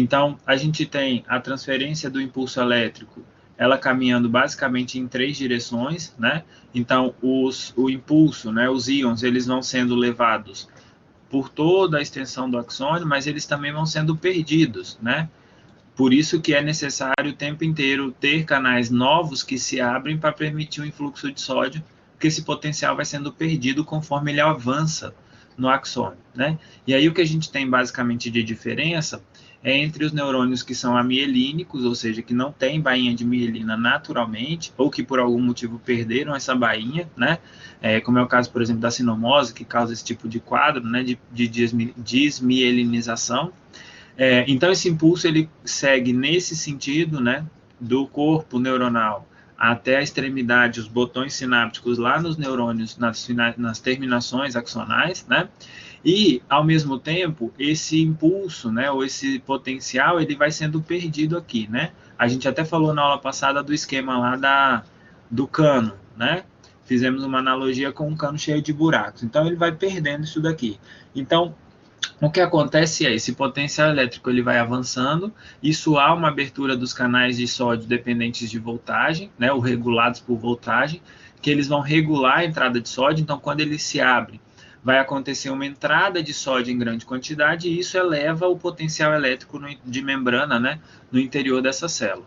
Então, a gente tem a transferência do impulso elétrico, ela caminhando basicamente em 3 direções, né? Então, o impulso, né, os íons, eles vão sendo levados por toda a extensão do axônio, mas eles também vão sendo perdidos, né? Por isso que é necessário o tempo inteiro ter canais novos que se abrem para permitir o influxo de sódio, porque esse potencial vai sendo perdido conforme ele avança no axônio, né? E aí o que a gente tem basicamente de diferença é entre os neurônios que são amielínicos, ou seja, que não têm bainha de mielina naturalmente, ou que por algum motivo perderam essa bainha, né? Como é o caso, por exemplo, da sinomose, que causa esse tipo de quadro, né? De desmielinização. Então, esse impulso ele segue nesse sentido, né, do corpo neuronal até a extremidade, os botões sinápticos lá nos neurônios, nas terminações axonais, né, e, ao mesmo tempo, esse impulso, né, ou esse potencial, ele vai sendo perdido aqui, né. A gente até falou na aula passada do esquema lá do cano, né, fizemos uma analogia com um cano cheio de buracos, então ele vai perdendo isso daqui. Então, o que acontece é, esse potencial elétrico ele vai avançando, isso há uma abertura dos canais de sódio dependentes de voltagem, né, ou regulados por voltagem, que eles vão regular a entrada de sódio, então quando ele se abre, vai acontecer uma entrada de sódio em grande quantidade e isso eleva o potencial elétrico de membrana, né, no interior dessa célula.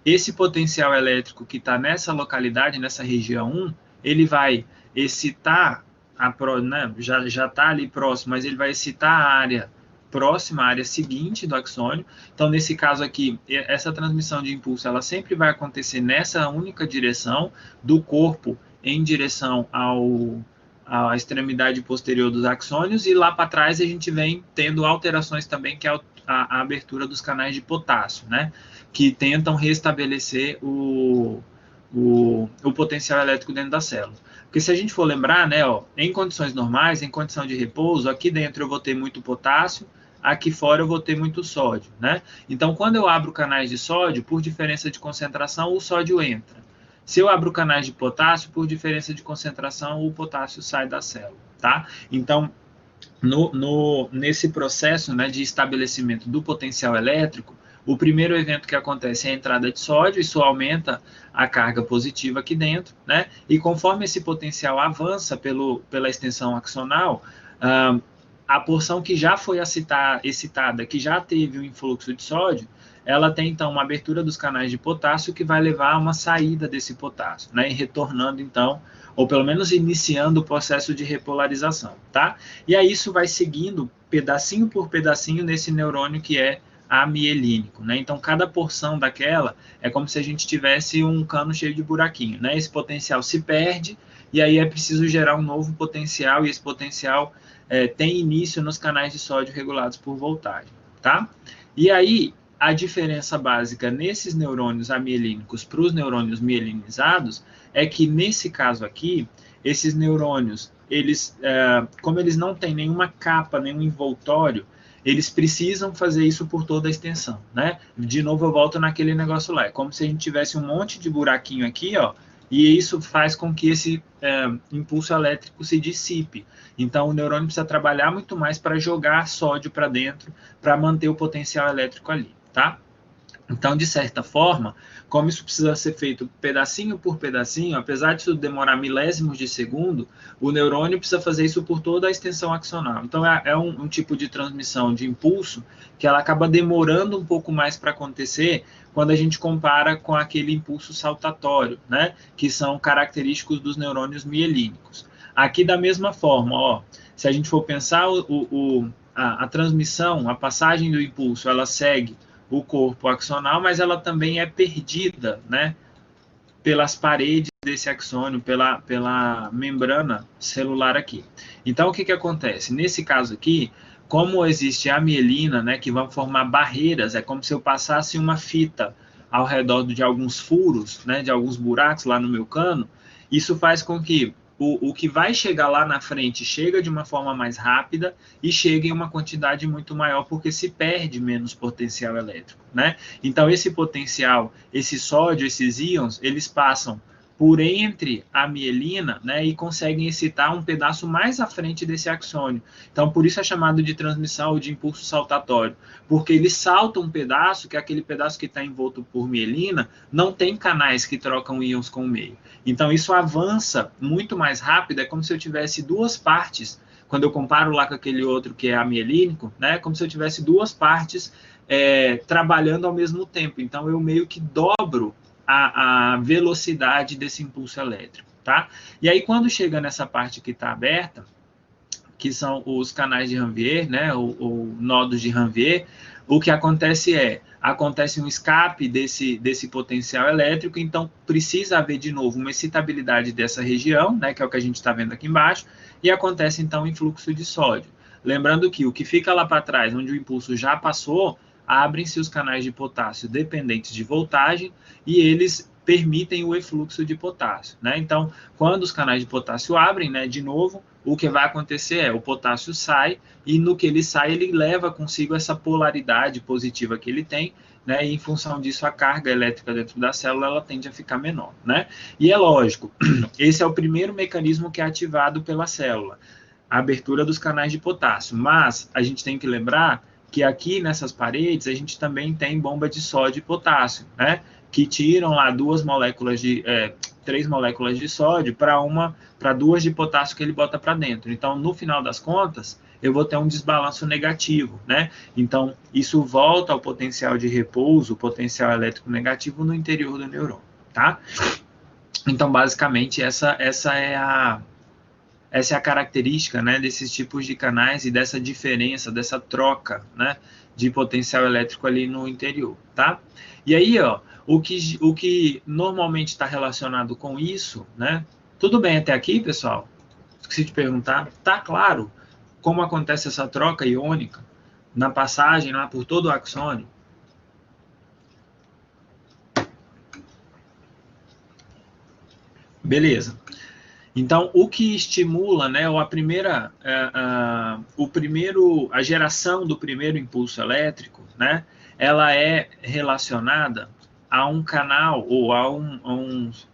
Esse potencial elétrico que está nessa localidade, nessa região 1, ele vai excitar né, já está ali próximo, mas ele vai excitar a área próxima, a área seguinte do axônio. Então, nesse caso aqui, essa transmissão de impulso, ela sempre vai acontecer nessa única direção, do corpo em direção à extremidade posterior dos axônios, e lá para trás a gente vem tendo alterações também, que é a abertura dos canais de potássio, né, que tentam restabelecer o potencial elétrico dentro da célula. Porque se a gente for lembrar, né, ó, em condições normais, em condição de repouso, aqui dentro eu vou ter muito potássio, aqui fora eu vou ter muito sódio, né? Então, quando eu abro canais de sódio, por diferença de concentração, o sódio entra. Se eu abro canais de potássio, por diferença de concentração, o potássio sai da célula, tá? Então, nesse processo, né, de estabelecimento do potencial elétrico, o primeiro evento que acontece é a entrada de sódio, isso aumenta a carga positiva aqui dentro, né? E conforme esse potencial avança pela extensão axonal, a porção que já foi excitada, que já teve o influxo de sódio, ela tem então uma abertura dos canais de potássio que vai levar a uma saída desse potássio, né? E retornando então, ou pelo menos iniciando o processo de repolarização, tá? E aí isso vai seguindo pedacinho por pedacinho nesse neurônio que é amielínico, né? Então, cada porção daquela é como se a gente tivesse um cano cheio de buraquinho, né? Esse potencial se perde e aí é preciso gerar um novo potencial e esse potencial tem início nos canais de sódio regulados por voltagem, tá? E aí, a diferença básica nesses neurônios amielínicos para os neurônios mielinizados é que, nesse caso aqui, esses neurônios, como eles não têm nenhuma capa, nenhum envoltório, eles precisam fazer isso por toda a extensão, né? De novo, eu volto naquele negócio lá. É como se a gente tivesse um monte de buraquinho aqui, ó, e isso faz com que esse impulso elétrico se dissipe. Então, o neurônio precisa trabalhar muito mais para jogar sódio para dentro, para manter o potencial elétrico ali, tá? Então, de certa forma, como isso precisa ser feito pedacinho por pedacinho, apesar disso demorar milésimos de segundo, o neurônio precisa fazer isso por toda a extensão axonal. Então, é um tipo de transmissão de impulso que ela acaba demorando um pouco mais para acontecer quando a gente compara com aquele impulso saltatório, né, que são característicos dos neurônios mielínicos. Aqui, da mesma forma, ó, se a gente for pensar a transmissão, a passagem do impulso, ela segue o corpo axonal, mas ela também é perdida, né, pelas paredes desse axônio, pela membrana celular aqui. Então, o que acontece? Nesse caso aqui, como existe a mielina, né, que vão formar barreiras, é como se eu passasse uma fita ao redor de alguns furos, né, de alguns buracos lá no meu cano, isso faz com que o que vai chegar lá na frente chega de uma forma mais rápida e chega em uma quantidade muito maior, porque se perde menos potencial elétrico, né? Então, esse potencial, esse sódio, esses íons, eles passam por entre a mielina, né, e conseguem excitar um pedaço mais à frente desse axônio. Então, por isso é chamado de transmissão ou de impulso saltatório, porque ele salta um pedaço, que é aquele pedaço que está envolto por mielina, não tem canais que trocam íons com o meio. Então, isso avança muito mais rápido, é como se eu tivesse duas partes, quando eu comparo lá com aquele outro que é amielínico, né, como se eu tivesse duas partes trabalhando ao mesmo tempo. Então, eu meio que dobro a velocidade desse impulso elétrico, tá? E aí, quando chega nessa parte que está aberta, que são os canais de Ranvier, né, ou nodos de Ranvier, o que acontece acontece um escape desse potencial elétrico, então precisa haver de novo uma excitabilidade dessa região, né, que é o que a gente está vendo aqui embaixo, e acontece então o influxo de sódio. Lembrando que o que fica lá para trás, onde o impulso já passou, abrem-se os canais de potássio dependentes de voltagem e eles permitem o efluxo de potássio, né? Então, quando os canais de potássio abrem, né, de novo, o que vai acontecer é o potássio sai e no que ele sai, ele leva consigo essa polaridade positiva que ele tem, né? E em função disso, a carga elétrica dentro da célula ela tende a ficar menor, né? E é lógico, esse é o primeiro mecanismo que é ativado pela célula, a abertura dos canais de potássio, mas a gente tem que lembrar que aqui nessas paredes a gente também tem bomba de sódio e potássio, né? Que tiram lá três moléculas de sódio para duas de potássio que ele bota para dentro. Então, no final das contas, eu vou ter um desbalanço negativo, né? Então, isso volta ao potencial de repouso, o potencial elétrico negativo no interior do neurônio, tá? Então, basicamente, essa é a característica, né, desses tipos de canais e dessa diferença, dessa troca, né, de potencial elétrico ali no interior, tá? E aí, ó, o que normalmente está relacionado com isso, né? Tudo bem até aqui, pessoal? Se te perguntar, tá claro como acontece essa troca iônica na passagem lá por todo o axônio? Beleza. Então, o que estimula, né, a geração do primeiro impulso elétrico, né, ela é relacionada a um canal ou vamos,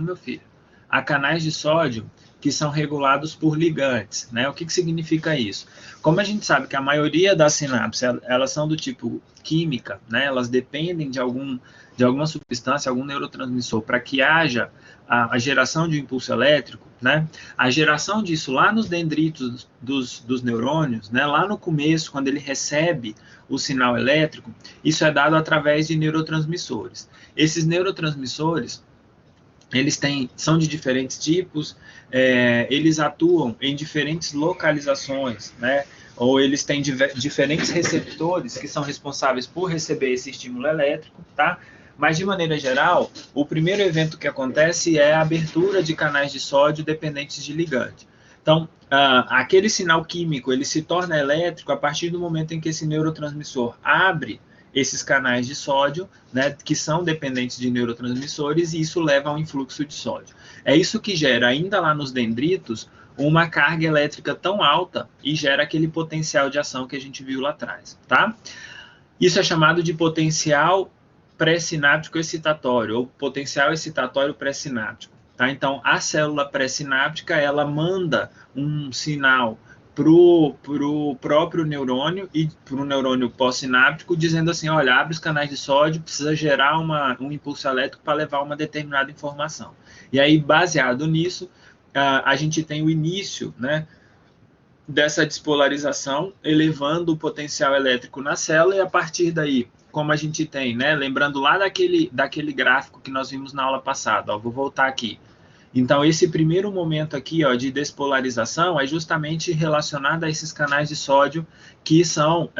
meu filho, a canais de sódio que são regulados por ligantes, né? O que significa isso? Como a gente sabe que a maioria das sinapses elas são do tipo química, né? Elas dependem de alguma substância, algum neurotransmissor para que haja a geração de um impulso elétrico, né? A geração disso lá nos dendritos dos neurônios, né? Lá no começo, quando ele recebe o sinal elétrico, isso é dado através de neurotransmissores. Esses neurotransmissores são de diferentes tipos, eles atuam em diferentes localizações, né? Ou eles têm diferentes receptores que são responsáveis por receber esse estímulo elétrico, tá? Mas, de maneira geral, o primeiro evento que acontece é a abertura de canais de sódio dependentes de ligante. Então, aquele sinal químico ele se torna elétrico a partir do momento em que esse neurotransmissor abre esses canais de sódio, né, que são dependentes de neurotransmissores, e isso leva ao influxo de sódio. É isso que gera, ainda lá nos dendritos, uma carga elétrica tão alta e gera aquele potencial de ação que a gente viu lá atrás, tá? Isso é chamado de potencial pré-sináptico excitatório, ou potencial excitatório pré-sináptico, tá? Então, a célula pré-sináptica, ela manda um sinal para o próprio neurônio e para o neurônio pós-sináptico, dizendo assim, olha, abre os canais de sódio, precisa gerar um impulso elétrico para levar uma determinada informação. E aí, baseado nisso, a gente tem o início, né, dessa despolarização, elevando o potencial elétrico na célula, e a partir daí, como a gente tem, né, lembrando lá daquele gráfico que nós vimos na aula passada, ó, vou voltar aqui. Então, esse primeiro momento aqui, ó, de despolarização é justamente relacionado a esses canais de sódio que são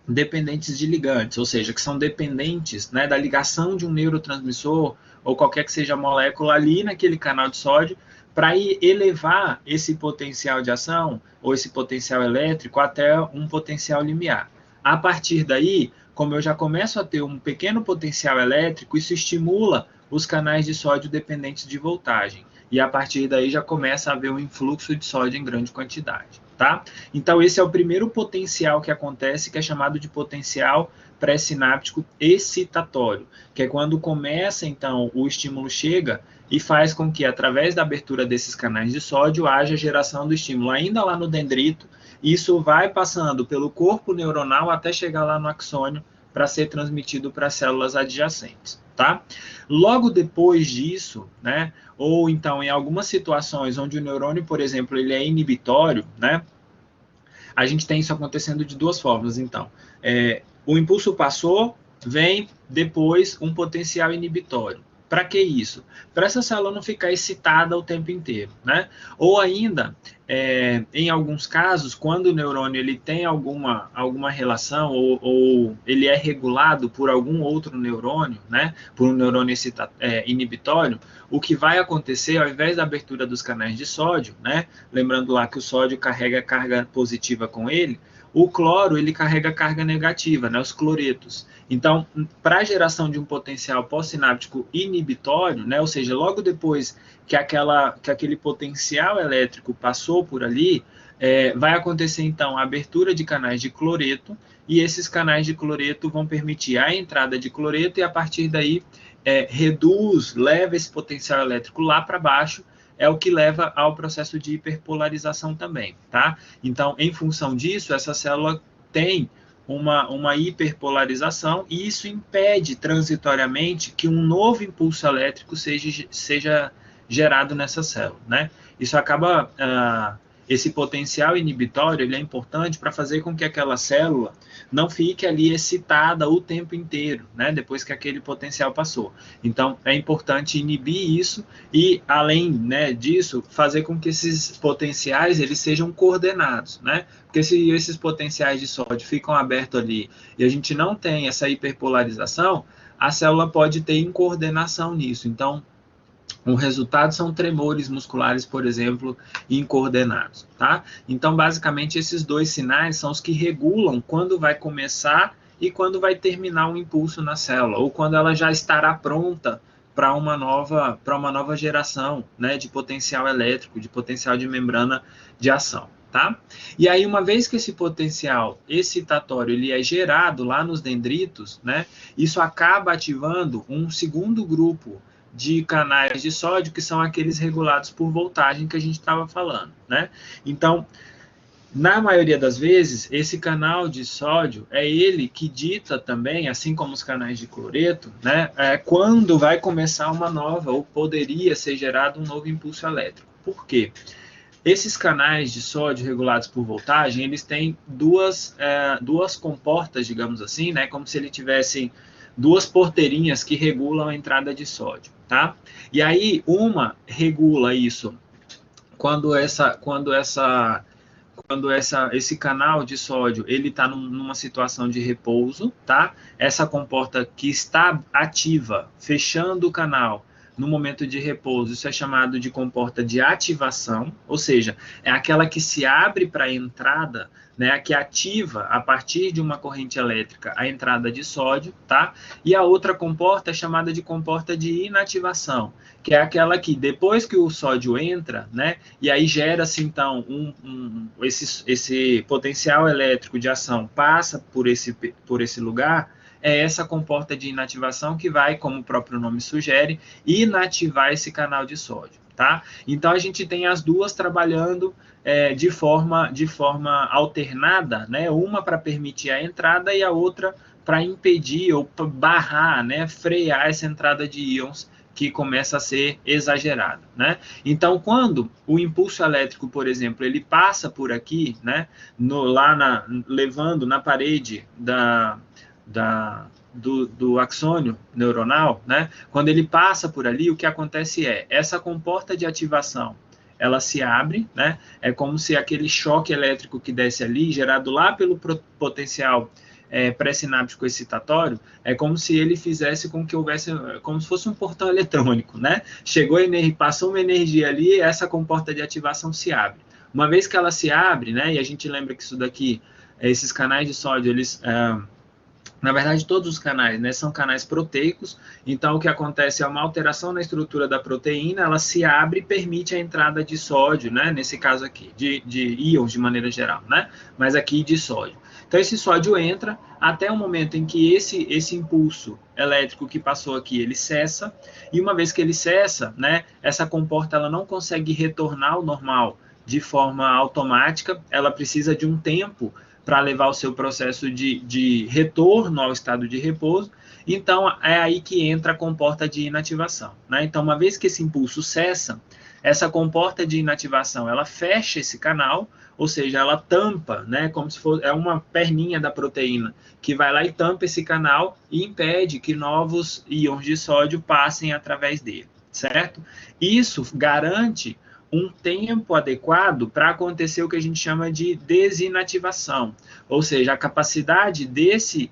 dependentes de ligantes, ou seja, que são dependentes, né, da ligação de um neurotransmissor ou qualquer que seja a molécula ali naquele canal de sódio para elevar esse potencial de ação ou esse potencial elétrico até um potencial limiar. A partir daí, como eu já começo a ter um pequeno potencial elétrico, isso estimula os canais de sódio dependentes de voltagem. E a partir daí já começa a haver um influxo de sódio em grande quantidade, tá? Então esse é o primeiro potencial que acontece, que é chamado de potencial pré-sináptico excitatório, que é quando começa, então, o estímulo chega e faz com que, através da abertura desses canais de sódio, haja geração do estímulo ainda lá no dendrito. Isso vai passando pelo corpo neuronal até chegar lá no axônio para ser transmitido para as células adjacentes, tá? Logo depois disso, né, ou então em algumas situações onde o neurônio, por exemplo, ele é inibitório, né, a gente tem isso acontecendo de duas formas, então. O impulso passou, vem depois um potencial inibitório. Para que isso? Para essa célula não ficar excitada o tempo inteiro, né? Ou ainda, em alguns casos, quando o neurônio ele tem alguma relação ou ele é regulado por algum outro neurônio, né? Por um neurônio inibitório, o que vai acontecer, ao invés da abertura dos canais de sódio, né? Lembrando lá que o sódio carrega carga positiva com ele, o cloro ele carrega carga negativa, né? Os cloretos. Então, para a geração de um potencial pós-sináptico inibitório, né, ou seja, logo depois que aquele potencial elétrico passou por ali, vai acontecer, então, a abertura de canais de cloreto, e esses canais de cloreto vão permitir a entrada de cloreto, e a partir daí leva esse potencial elétrico lá para baixo, é o que leva ao processo de hiperpolarização também, tá? Então, em função disso, essa célula tem uma hiperpolarização, e isso impede transitoriamente que um novo impulso elétrico seja gerado nessa célula, né? Isso acaba, esse potencial inibitório, ele é importante para fazer com que aquela célula não fique ali excitada o tempo inteiro, né? Depois que aquele potencial passou. Então, é importante inibir isso e, além, né, disso, fazer com que esses potenciais eles sejam coordenados, né? Porque se esses potenciais de sódio ficam abertos ali e a gente não tem essa hiperpolarização, a célula pode ter incoordenação nisso. Então, o resultado são tremores musculares, por exemplo, incoordenados, tá? Então, basicamente, esses dois sinais são os que regulam quando vai começar e quando vai terminar um impulso na célula, ou quando ela já estará pronta para uma nova geração, né, de potencial elétrico, de potencial de membrana de ação, tá? E aí, uma vez que esse potencial excitatório ele é gerado lá nos dendritos, né, isso acaba ativando um segundo grupo de canais de sódio, que são aqueles regulados por voltagem que a gente estava falando, né? Então, na maioria das vezes, esse canal de sódio é ele que dita também, assim como os canais de cloreto, né? Quando vai começar uma nova, ou poderia ser gerado um novo impulso elétrico. Por quê? Esses canais de sódio regulados por voltagem, eles têm duas comportas, digamos assim, né? Como se ele tivesse duas porteirinhas que regulam a entrada de sódio, tá? E aí uma regula isso quando esse canal de sódio ele está numa situação de repouso, tá? Essa comporta que está ativa, fechando o canal no momento de repouso, isso é chamado de comporta de ativação, ou seja, é aquela que se abre para a entrada, né, que ativa a partir de uma corrente elétrica a entrada de sódio, tá? E a outra comporta é chamada de comporta de inativação, que é aquela que depois que o sódio entra, né, e aí gera-se então esse potencial elétrico de ação passa por esse lugar, é essa comporta de inativação que vai, como o próprio nome sugere, inativar esse canal de sódio, tá? Então, a gente tem as duas trabalhando de forma alternada, né? Uma para permitir a entrada e a outra para impedir ou barrar, né? Frear essa entrada de íons que começa a ser exagerada, né? Então, quando o impulso elétrico, por exemplo, ele passa por aqui, né? Levando na parede do axônio neuronal, né? Quando ele passa por ali, o que acontece essa comporta de ativação, ela se abre, né? É como se aquele choque elétrico que desce ali, gerado lá pelo potencial pré-sináptico excitatório, é como se ele fizesse com que houvesse, como se fosse um portão eletrônico, né? Passou uma energia ali, essa comporta de ativação se abre. Uma vez que ela se abre, né? E a gente lembra que isso daqui, esses canais de sódio, eles na verdade, todos os canais, né, são canais proteicos, então o que acontece é uma alteração na estrutura da proteína, ela se abre e permite a entrada de sódio, né, nesse caso aqui, de íons de maneira geral, né, mas aqui de sódio. Então, esse sódio entra até o momento em que esse impulso elétrico que passou aqui, ele cessa, e uma vez que ele cessa, né, essa comporta ela não consegue retornar ao normal de forma automática, ela precisa de um tempo para levar o seu processo de retorno ao estado de repouso. Então, é aí que entra a comporta de inativação, né? Então, uma vez que esse impulso cessa, essa comporta de inativação, ela fecha esse canal, ou seja, ela tampa, né, como se fosse uma perninha da proteína, que vai lá e tampa esse canal e impede que novos íons de sódio passem através dele, certo? Isso garante um tempo adequado para acontecer o que a gente chama de desinativação, ou seja, a capacidade desse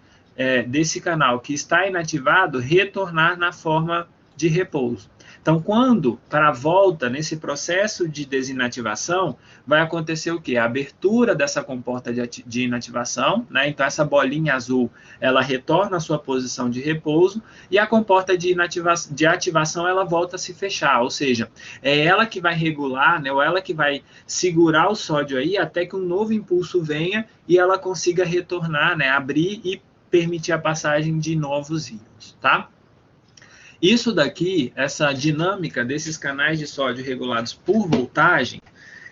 canal que está inativado retornar na forma de repouso. Então, quando, para a volta, nesse processo de desinativação, vai acontecer o quê? A abertura dessa comporta de inativação, né? Então, essa bolinha azul, ela retorna à sua posição de repouso, e a comporta de ativação, ela volta a se fechar, ou seja, é ela que vai regular, né? Ou ela que vai segurar o sódio aí, até que um novo impulso venha e ela consiga retornar, né? Abrir e permitir a passagem de novos íons, tá? Isso daqui, essa dinâmica desses canais de sódio regulados por voltagem,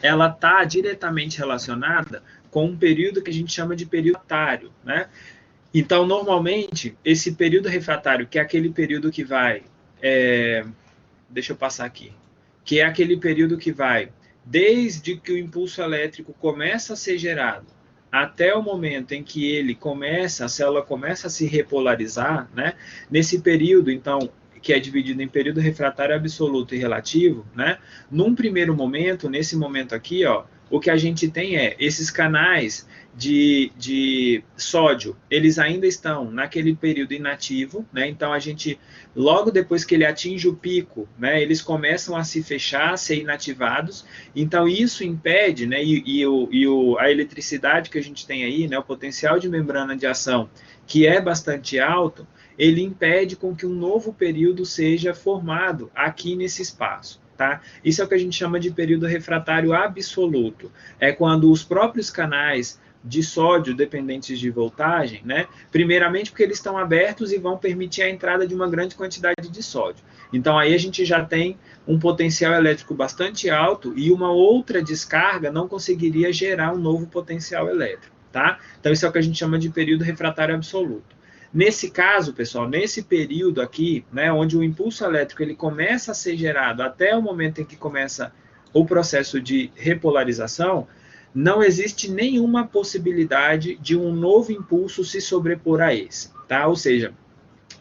ela está diretamente relacionada com um período que a gente chama de período refratário, né? Então, normalmente, esse período refratário, que é aquele período que vai... deixa eu passar aqui. Que é aquele período que vai desde que o impulso elétrico começa a ser gerado até o momento em que a célula começa a se repolarizar, né? Nesse período, então, que é dividido em período refratário absoluto e relativo, né? Num primeiro momento, nesse momento aqui, ó, o que a gente tem esses canais de sódio, eles ainda estão naquele período inativo, né? Então, a gente, logo depois que ele atinge o pico, né, eles começam a se fechar, a ser inativados. Então, isso impede, né, a eletricidade que a gente tem aí, né, o potencial de membrana de ação, que é bastante alto, ele impede com que um novo período seja formado aqui nesse espaço. Tá? Isso é o que a gente chama de período refratário absoluto. É quando os próprios canais de sódio dependentes de voltagem, né? Primeiramente porque eles estão abertos e vão permitir a entrada de uma grande quantidade de sódio. Então aí a gente já tem um potencial elétrico bastante alto e uma outra descarga não conseguiria gerar um novo potencial elétrico. Tá? Então isso é o que a gente chama de período refratário absoluto. Nesse caso, pessoal, nesse período aqui, né, onde o impulso elétrico ele começa a ser gerado até o momento em que começa o processo de repolarização, não existe nenhuma possibilidade de um novo impulso se sobrepor a esse, tá? Ou seja,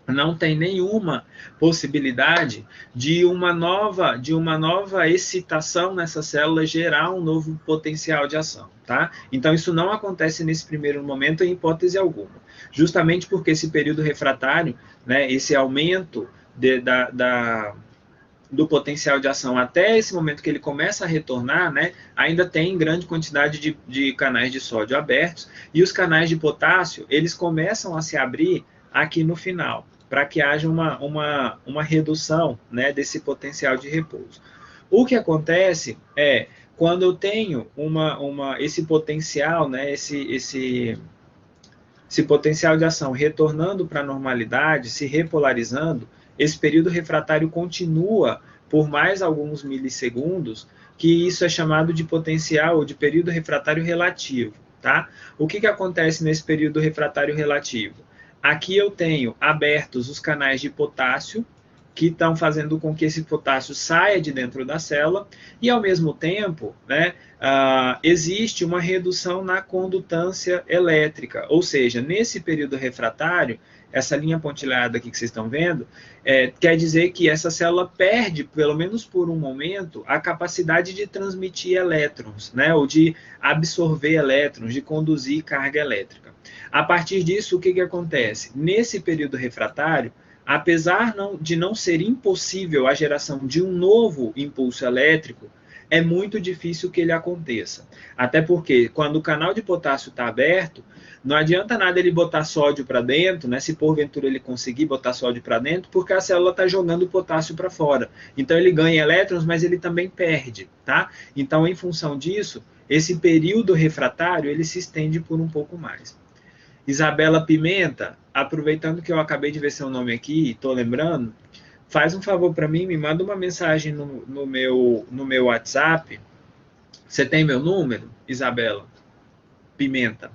não tem nenhuma possibilidade de uma nova excitação nessa célula gerar um novo potencial de ação, tá? Então, isso não acontece nesse primeiro momento em hipótese alguma, justamente porque esse período refratário, né, esse aumento do potencial de ação até esse momento que ele começa a retornar, né, ainda tem grande quantidade de canais de sódio abertos, e os canais de potássio, eles começam a se abrir aqui no final, para que haja uma redução, né, desse potencial de repouso. O que acontece é, quando eu tenho esse potencial, né, esse potencial de ação retornando para a normalidade, se repolarizando, esse período refratário continua por mais alguns milissegundos, que isso é chamado de potencial ou de período refratário relativo. Tá? O que acontece nesse período refratário relativo? Aqui eu tenho abertos os canais de potássio, que estão fazendo com que esse potássio saia de dentro da célula, e ao mesmo tempo, né, existe uma redução na condutância elétrica, ou seja, nesse período refratário, essa linha pontilhada aqui que vocês estão vendo, quer dizer que essa célula perde, pelo menos por um momento, a capacidade de transmitir elétrons, né, ou de absorver elétrons, de conduzir carga elétrica. A partir disso, o que acontece? Nesse período refratário, apesar de não ser impossível a geração de um novo impulso elétrico, é muito difícil que ele aconteça. Até porque, quando o canal de potássio está aberto, não adianta nada ele botar sódio para dentro, né, se porventura ele conseguir botar sódio para dentro, porque a célula está jogando potássio para fora. Então, ele ganha elétrons, mas ele também perde. Tá? Então, em função disso, esse período refratário ele se estende por um pouco mais. Isabela Pimenta, aproveitando que eu acabei de ver seu nome aqui e estou lembrando, faz um favor para mim, me manda uma mensagem no meu WhatsApp. Você tem meu número, Isabela Pimenta?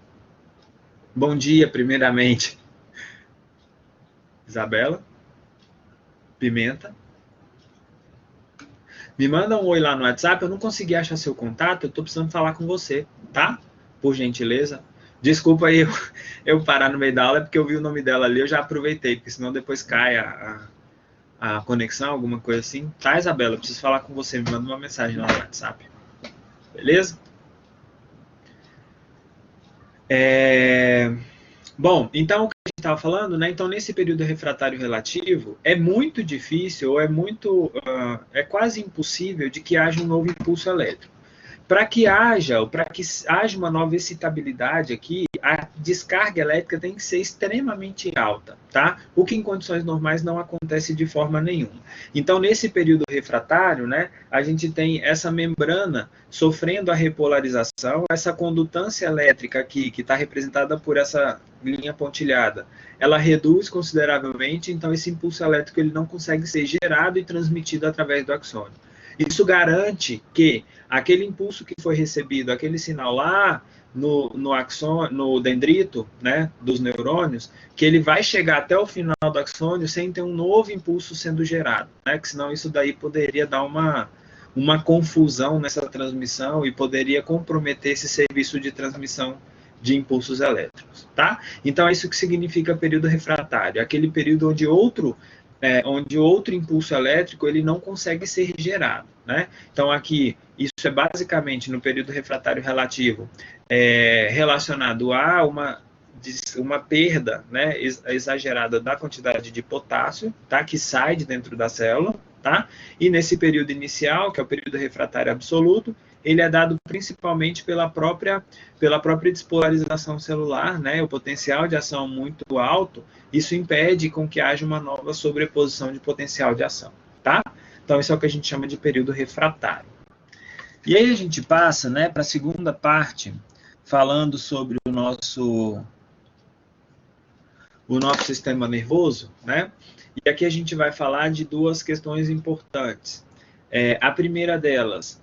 Bom dia, primeiramente. Isabela Pimenta. Me manda um oi lá no WhatsApp, eu não consegui achar seu contato, eu estou precisando falar com você, tá? Por gentileza. Desculpa aí eu parar no meio da aula, é porque eu vi o nome dela ali, eu já aproveitei, porque senão depois cai a conexão, alguma coisa assim. Tá, Isabela? Eu preciso falar com você, me manda uma mensagem lá no WhatsApp. Beleza? Bom, então o que a gente estava falando, né? Então, nesse período refratário relativo, é muito difícil, ou é quase impossível de que haja um novo impulso elétrico. Para que haja uma nova excitabilidade aqui, a descarga elétrica tem que ser extremamente alta, tá? O que em condições normais não acontece de forma nenhuma. Então, nesse período refratário, né, a gente tem essa membrana sofrendo a repolarização, essa condutância elétrica aqui, que está representada por essa linha pontilhada, ela reduz consideravelmente, então esse impulso elétrico ele não consegue ser gerado e transmitido através do axônio. Isso garante que aquele impulso que foi recebido, aquele sinal lá no dendrito, né, dos neurônios, que ele vai chegar até o final do axônio sem ter um novo impulso sendo gerado, né, que senão isso daí poderia dar uma confusão nessa transmissão e poderia comprometer esse serviço de transmissão de impulsos elétricos, tá? Então, é isso que significa período refratário, aquele período onde outro impulso elétrico ele não consegue ser gerado, né? Então, aqui, isso é basicamente no período refratário relativo relacionado a uma perda, né, exagerada da quantidade de potássio, tá, que sai de dentro da célula, tá? E nesse período inicial, que é o período refratário absoluto, ele é dado principalmente pela própria despolarização celular, né? O potencial de ação muito alto, isso impede com que haja uma nova sobreposição de potencial de ação, tá? Então, isso é o que a gente chama de período refratário. E aí a gente passa, né, para a segunda parte, falando sobre o nosso sistema nervoso, né? E aqui a gente vai falar de duas questões importantes. A primeira delas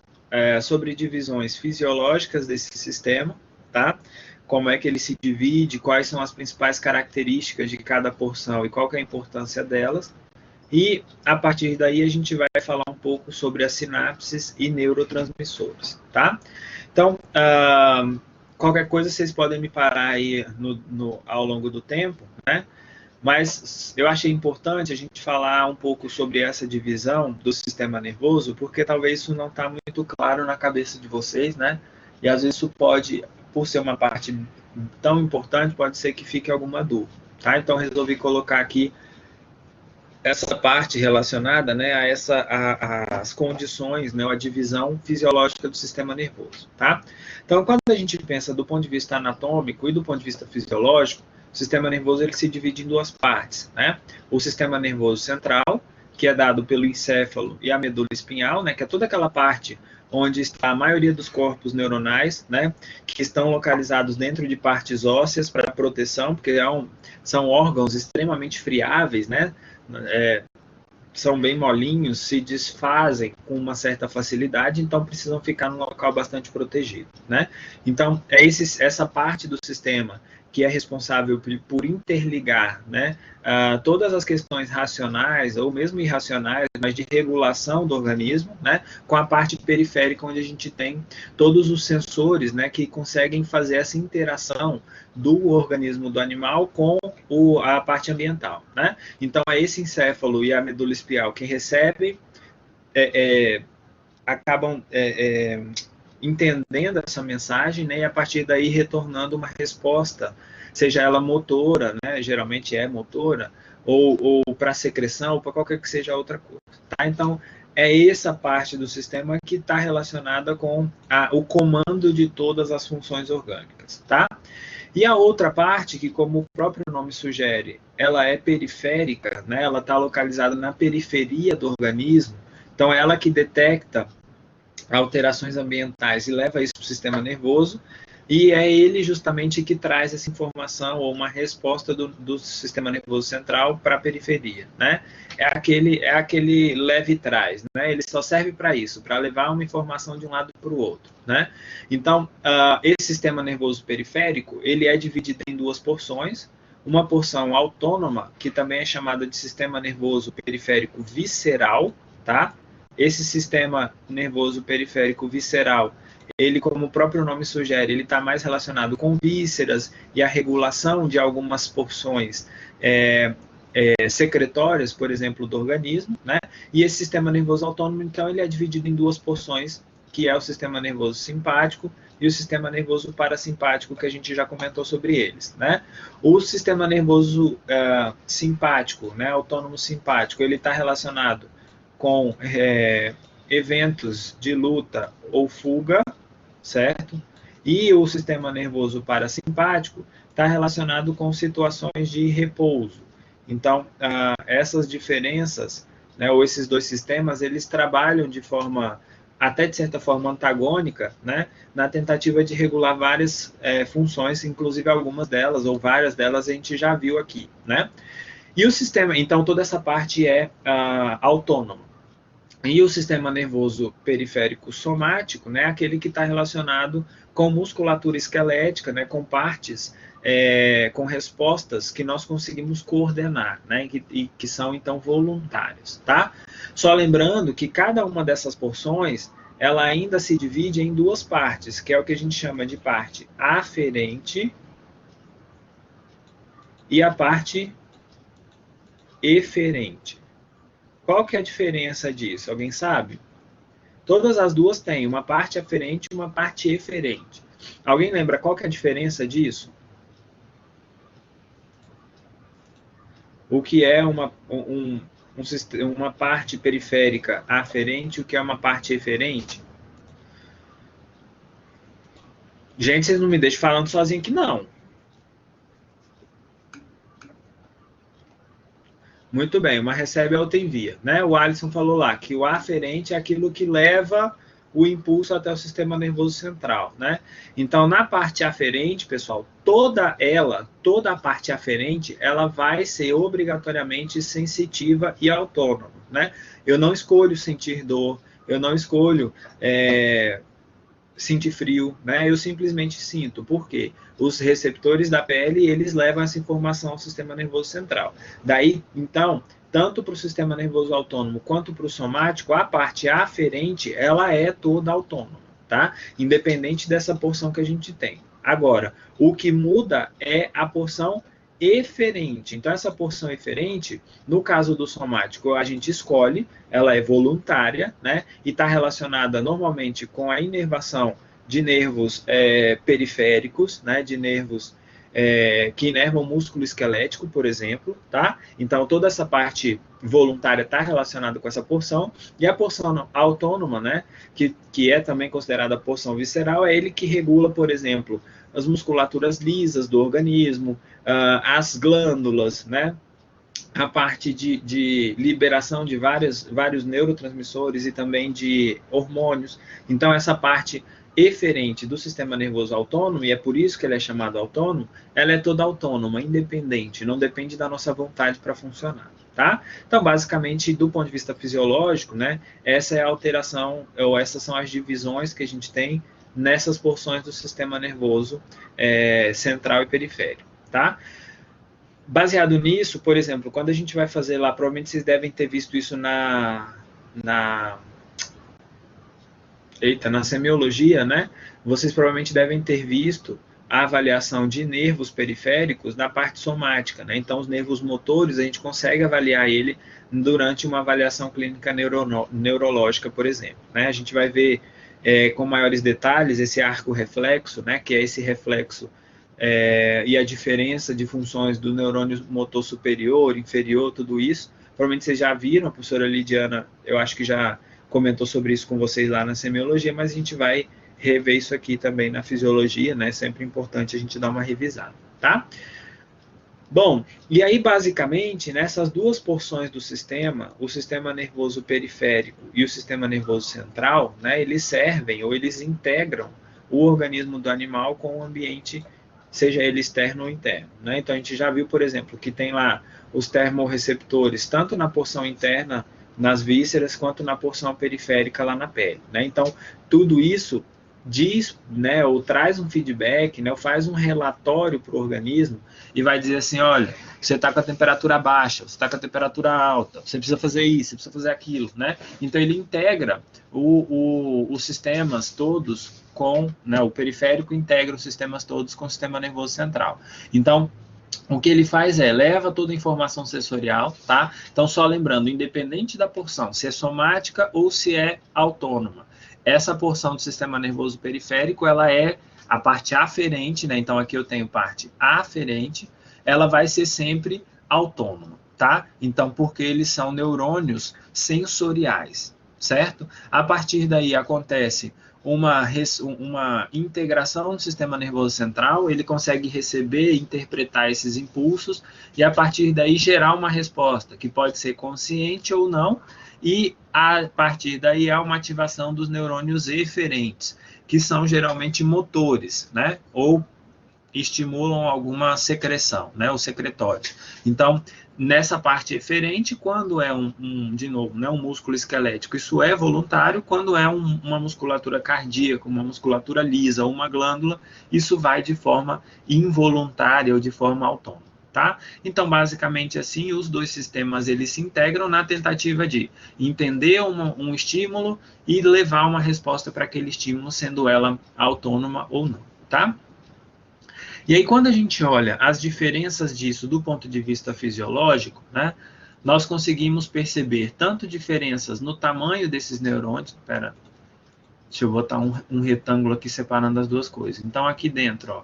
sobre divisões fisiológicas desse sistema, tá? Como é que ele se divide, quais são as principais características de cada porção e qual que é a importância delas. E, a partir daí, a gente vai falar um pouco sobre as sinapses e neurotransmissores, tá? Então, qualquer coisa vocês podem me parar aí ao longo do tempo, né? Mas eu achei importante a gente falar um pouco sobre essa divisão do sistema nervoso, porque talvez isso não está muito claro na cabeça de vocês, né? E às vezes isso pode, por ser uma parte tão importante, pode ser que fique alguma dúvida, tá? Então resolvi colocar aqui essa parte relacionada, né, às condições, né, a divisão fisiológica do sistema nervoso, tá? Então, quando a gente pensa do ponto de vista anatômico e do ponto de vista fisiológico, o sistema nervoso ele se divide em duas partes, né? O sistema nervoso central, que é dado pelo encéfalo e a medula espinhal, né, que é toda aquela parte onde está a maioria dos corpos neuronais, né, que estão localizados dentro de partes ósseas para proteção, porque são órgãos extremamente friáveis, né? São bem molinhos, se desfazem com uma certa facilidade, então precisam ficar num local bastante protegido, né? Então, essa parte do sistema que é responsável por interligar, né, todas as questões racionais ou mesmo irracionais, mas de regulação do organismo, né, com a parte periférica onde a gente tem todos os sensores, né, que conseguem fazer essa interação do organismo do animal com a parte ambiental, né? Então, é esse encéfalo e a medula espinhal que recebem, acabam entendendo essa mensagem, né, e a partir daí retornando uma resposta, seja ela motora, né, geralmente é motora, ou para secreção, ou para qualquer que seja outra coisa. Tá? Então, é essa parte do sistema que está relacionada com o comando de todas as funções orgânicas. Tá? E a outra parte, que como o próprio nome sugere, ela é periférica, né, ela está localizada na periferia do organismo, então ela que detecta alterações ambientais e leva isso para o sistema nervoso, E é ele justamente que traz essa informação ou uma resposta do sistema nervoso central para a periferia, né? É aquele leve e traz, né? Ele só serve para isso, para levar uma informação de um lado para o outro, né? Então, esse sistema nervoso periférico, ele é dividido em duas porções, uma porção autônoma, que também é chamada de sistema nervoso periférico visceral, tá? Esse sistema nervoso periférico visceral, ele, como o próprio nome sugere, ele está mais relacionado com vísceras e a regulação de algumas porções secretórias, por exemplo, do organismo, né? E esse sistema nervoso autônomo, então, ele é dividido em duas porções, que é o sistema nervoso simpático e o sistema nervoso parasimpático, que a gente já comentou sobre eles, né? O sistema nervoso simpático, né, autônomo simpático, ele está relacionado com eventos de luta ou fuga, certo? E o sistema nervoso parasimpático está relacionado com situações de repouso. Então, essas diferenças, né, ou esses dois sistemas, eles trabalham de forma, até de certa forma, antagônica, né, na tentativa de regular várias funções, inclusive algumas delas, ou várias delas, a gente já viu aqui, né? E o sistema, então, toda essa parte é autônoma. E o sistema nervoso periférico somático, né, aquele que está relacionado com musculatura esquelética, né, com partes, com respostas que nós conseguimos coordenar, né, e que são, então, voluntárias, tá? Só lembrando que cada uma dessas porções, ela ainda se divide em duas partes, que é o que a gente chama de parte aferente e a parte eferente. Qual que é a diferença disso? Alguém sabe? Todas as duas têm uma parte aferente e uma parte eferente. Alguém lembra qual que é a diferença disso? O que é uma parte periférica aferente e o que é uma parte eferente? Gente, vocês não me deixam falando sozinho aqui, não. Muito bem, uma recebe a outra envia, né? O Alisson falou lá que o aferente é aquilo que leva o impulso até o sistema nervoso central, né? Então, na parte aferente, pessoal, toda a parte aferente, ela vai ser obrigatoriamente sensitiva e autônoma, né? Eu não escolho sentir dor, eu não escolho sentir frio, né? Eu simplesmente sinto. Por quê? Os receptores da pele, eles levam essa informação ao sistema nervoso central. Daí, então, tanto para o sistema nervoso autônomo quanto para o somático, a parte aferente, ela é toda autônoma, tá? Independente dessa porção que a gente tem. Agora, o que muda é a porção eferente. Então, essa porção eferente, no caso do somático, a gente escolhe, ela é voluntária, né? E está relacionada normalmente com a inervação de nervos periféricos, né? De nervos que inervam o músculo esquelético, por exemplo, tá? Então, toda essa parte voluntária está relacionada com essa porção, e a porção autônoma, né? Que é também considerada a porção visceral, é ele que regula, por exemplo, as musculaturas lisas do organismo, as glândulas, né? A parte de liberação de vários neurotransmissores e também de hormônios. Então, essa parte eferente do sistema nervoso autônomo, e é por isso que ele é chamado autônomo, ela é toda autônoma, independente, não depende da nossa vontade para funcionar. Tá? Então, basicamente, do ponto de vista fisiológico, né, essa é a alteração, ou essas são as divisões que a gente tem nessas porções do sistema nervoso central e periférico. Tá? Baseado nisso, por exemplo, quando a gente vai fazer lá, provavelmente vocês devem ter visto isso na semiologia, né? Vocês provavelmente devem ter visto a avaliação de nervos periféricos na parte somática, né? Então, os nervos motores, a gente consegue avaliar ele durante uma avaliação clínica neurológica, por exemplo, né? A gente vai ver com maiores detalhes esse arco reflexo, né? Que é esse reflexo e a diferença de funções do neurônio motor superior, inferior, tudo isso. Provavelmente vocês já viram, a professora Lidiana, eu acho que já comentou sobre isso com vocês lá na semiologia, mas a gente vai rever isso aqui também na fisiologia, né? É sempre importante a gente dar uma revisada, tá? Bom, e aí basicamente, nessas duas porções do sistema, o sistema nervoso periférico e o sistema nervoso central, né, eles servem ou eles integram o organismo do animal com o ambiente, seja ele externo ou interno, né? Então, a gente já viu, por exemplo, que tem lá os termorreceptores, tanto na porção interna, nas vísceras, quanto na porção periférica lá na pele, né? Então, tudo isso diz, né, ou traz um feedback, né, ou faz um relatório para o organismo e vai dizer assim, olha, você está com a temperatura baixa, você está com a temperatura alta, você precisa fazer isso, você precisa fazer aquilo, né? Então ele integra os sistemas todos com, né, o periférico integra os sistemas todos com o sistema nervoso central. Então, o que ele faz é, leva toda a informação sensorial, tá? Então, só lembrando, independente da porção, se é somática ou se é autônoma, essa porção do sistema nervoso periférico, ela é a parte aferente, né? Então, aqui eu tenho parte aferente, ela vai ser sempre autônoma, tá? Então, porque eles são neurônios sensoriais, certo? A partir daí acontece uma integração no sistema nervoso central, ele consegue receber e interpretar esses impulsos e a partir daí gerar uma resposta que pode ser consciente ou não, e a partir daí há uma ativação dos neurônios eferentes, que são geralmente motores, né? Ou estimulam alguma secreção, né? Os secretórios. Então, nessa parte eferente, quando é de novo, né, um músculo esquelético, isso é voluntário. Quando é uma musculatura cardíaca, uma musculatura lisa, uma glândula, isso vai de forma involuntária ou de forma autônoma, tá? Então, basicamente assim, os dois sistemas eles se integram na tentativa de entender um estímulo e levar uma resposta para aquele estímulo, sendo ela autônoma ou não, tá? E aí, quando a gente olha as diferenças disso do ponto de vista fisiológico, né, nós conseguimos perceber tanto diferenças no tamanho desses neurônios. Espera, deixa eu botar um retângulo aqui separando as duas coisas. Então, aqui dentro, ó,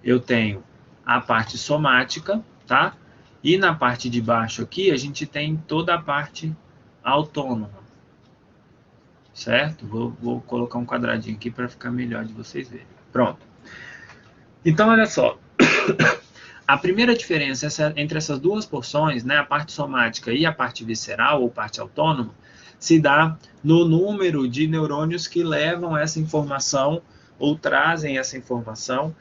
eu tenho a parte somática, tá? E na parte de baixo aqui, a gente tem toda a parte autônoma, certo? Vou colocar um quadradinho aqui para ficar melhor de vocês verem. Pronto. Então, olha só, a primeira diferença entre essas duas porções, né, a parte somática e a parte visceral, ou parte autônoma, se dá no número de neurônios que levam essa informação, ou trazem essa informação,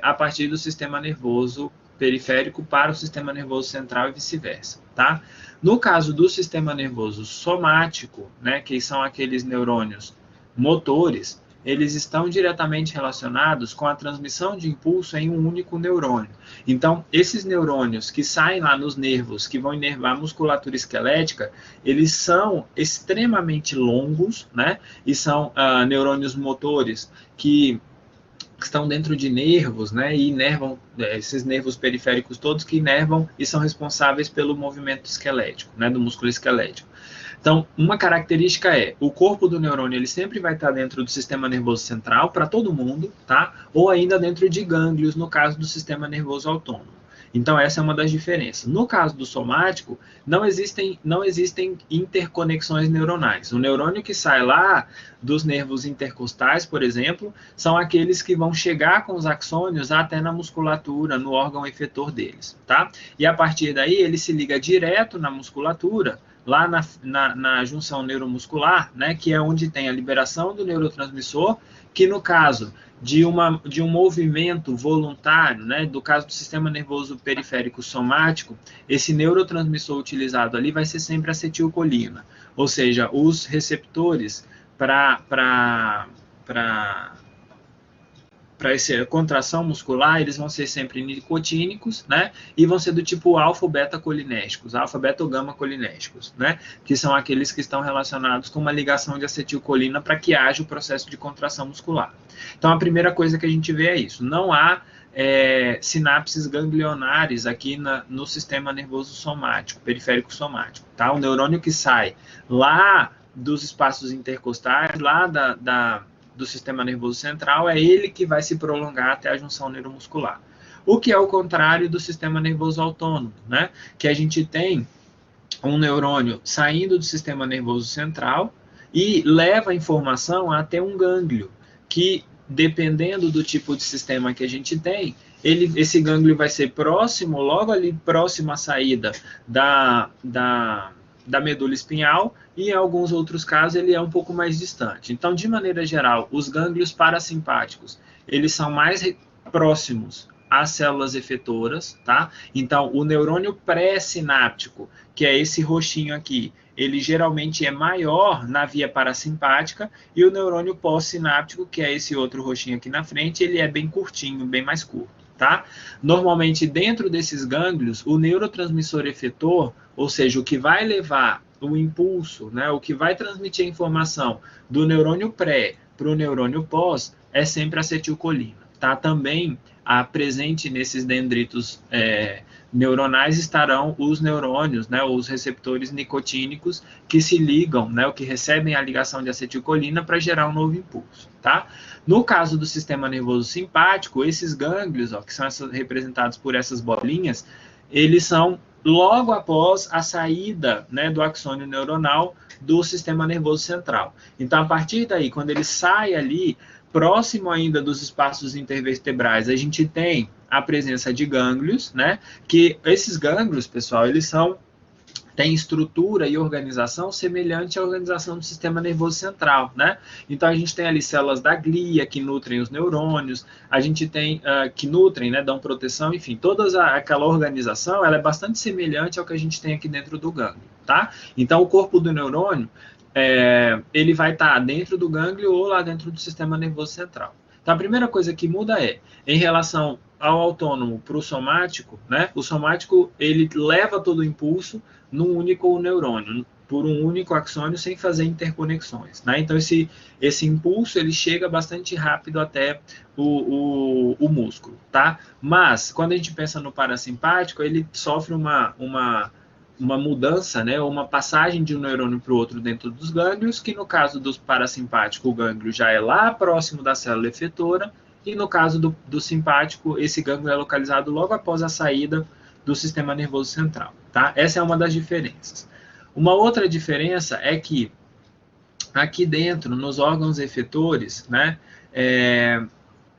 a partir do sistema nervoso periférico para o sistema nervoso central e vice-versa, tá? No caso do sistema nervoso somático, né, que são aqueles neurônios motores, eles estão diretamente relacionados com a transmissão de impulso em um único neurônio. Então, esses neurônios que saem lá nos nervos, que vão inervar a musculatura esquelética, eles são extremamente longos, né? E são neurônios motores que estão dentro de nervos, né? E inervam esses nervos periféricos todos que inervam e são responsáveis pelo movimento esquelético, né? Do músculo esquelético. Então, uma característica é, o corpo do neurônio ele sempre vai estar dentro do sistema nervoso central, para todo mundo, tá? Ou ainda dentro de gânglios, no caso do sistema nervoso autônomo. Então, essa é uma das diferenças. No caso do somático, não existem interconexões neuronais. O neurônio que sai lá dos nervos intercostais, por exemplo, são aqueles que vão chegar com os axônios até na musculatura, no órgão efetor deles, tá? E a partir daí, ele se liga direto na musculatura, lá na junção neuromuscular, né, que é onde tem a liberação do neurotransmissor, que no caso de um movimento voluntário, né, do caso do sistema nervoso periférico somático, esse neurotransmissor utilizado ali vai ser sempre acetilcolina, ou seja, os receptores para essa contração muscular, eles vão ser sempre nicotínicos, né? E vão ser do tipo alfa ou beta colinérgicos, alfa, beta ou gama colinérgicos, né? Que são aqueles que estão relacionados com uma ligação de acetilcolina para que haja o processo de contração muscular. Então, a primeira coisa que a gente vê é isso. Não há sinapses ganglionares aqui no sistema nervoso somático, periférico somático, tá? O neurônio que sai lá dos espaços intercostais, lá do sistema nervoso central, é ele que vai se prolongar até a junção neuromuscular. O que é o contrário do sistema nervoso autônomo, né? Que a gente tem um neurônio saindo do sistema nervoso central e leva a informação até um gânglio, que dependendo do tipo de sistema que a gente tem, esse gânglio vai ser próximo, logo ali próximo à saída da medula espinhal e, em alguns outros casos, ele é um pouco mais distante. Então, de maneira geral, os gânglios parasimpáticos, eles são mais próximos às células efetoras, tá? Então, o neurônio pré-sináptico, que é esse roxinho aqui, ele geralmente é maior na via parasimpática, e o neurônio pós-sináptico, que é esse outro roxinho aqui na frente, ele é bem curtinho, bem mais curto, tá? Normalmente, dentro desses gânglios, o neurotransmissor efetor, ou seja, o que vai levar o impulso, né, o que vai transmitir a informação do neurônio pré para o neurônio pós, é sempre a acetilcolina, tá? Também presente nesses dendritos neuronais estarão os neurônios, né, os receptores nicotínicos que se ligam, né, ou que recebem a ligação de acetilcolina para gerar um novo impulso, tá? No caso do sistema nervoso simpático, esses gânglios, ó, que são representados por essas bolinhas, eles são logo após a saída, né, do axônio neuronal do sistema nervoso central. Então, a partir daí, quando ele sai ali, próximo ainda dos espaços intervertebrais, a gente tem a presença de gânglios, né? Que esses gânglios, pessoal, eles têm estrutura e organização semelhante à organização do sistema nervoso central, né? Então, a gente tem ali células da glia que nutrem os neurônios, a gente tem que nutrem, né, dão proteção, enfim, toda aquela organização, ela é bastante semelhante ao que a gente tem aqui dentro do gânglio, tá? Então, o corpo do neurônio, ele vai estar dentro do gânglio ou lá dentro do sistema nervoso central. Então, a primeira coisa que muda é, em relação ao autônomo para o somático, né? O somático, ele leva todo o impulso num único neurônio, por um único axônio, sem fazer interconexões, né? Então, esse impulso, ele chega bastante rápido até o músculo, tá? Mas, quando a gente pensa no parasimpático, ele sofre uma mudança, né, ou uma passagem de um neurônio para o outro dentro dos gânglios, que no caso do parasimpático, o gânglio já é lá próximo da célula efetora, e no caso do simpático, esse gânglio é localizado logo após a saída do sistema nervoso central, tá? Essa é uma das diferenças. Uma outra diferença é que aqui dentro, nos órgãos efetores, né,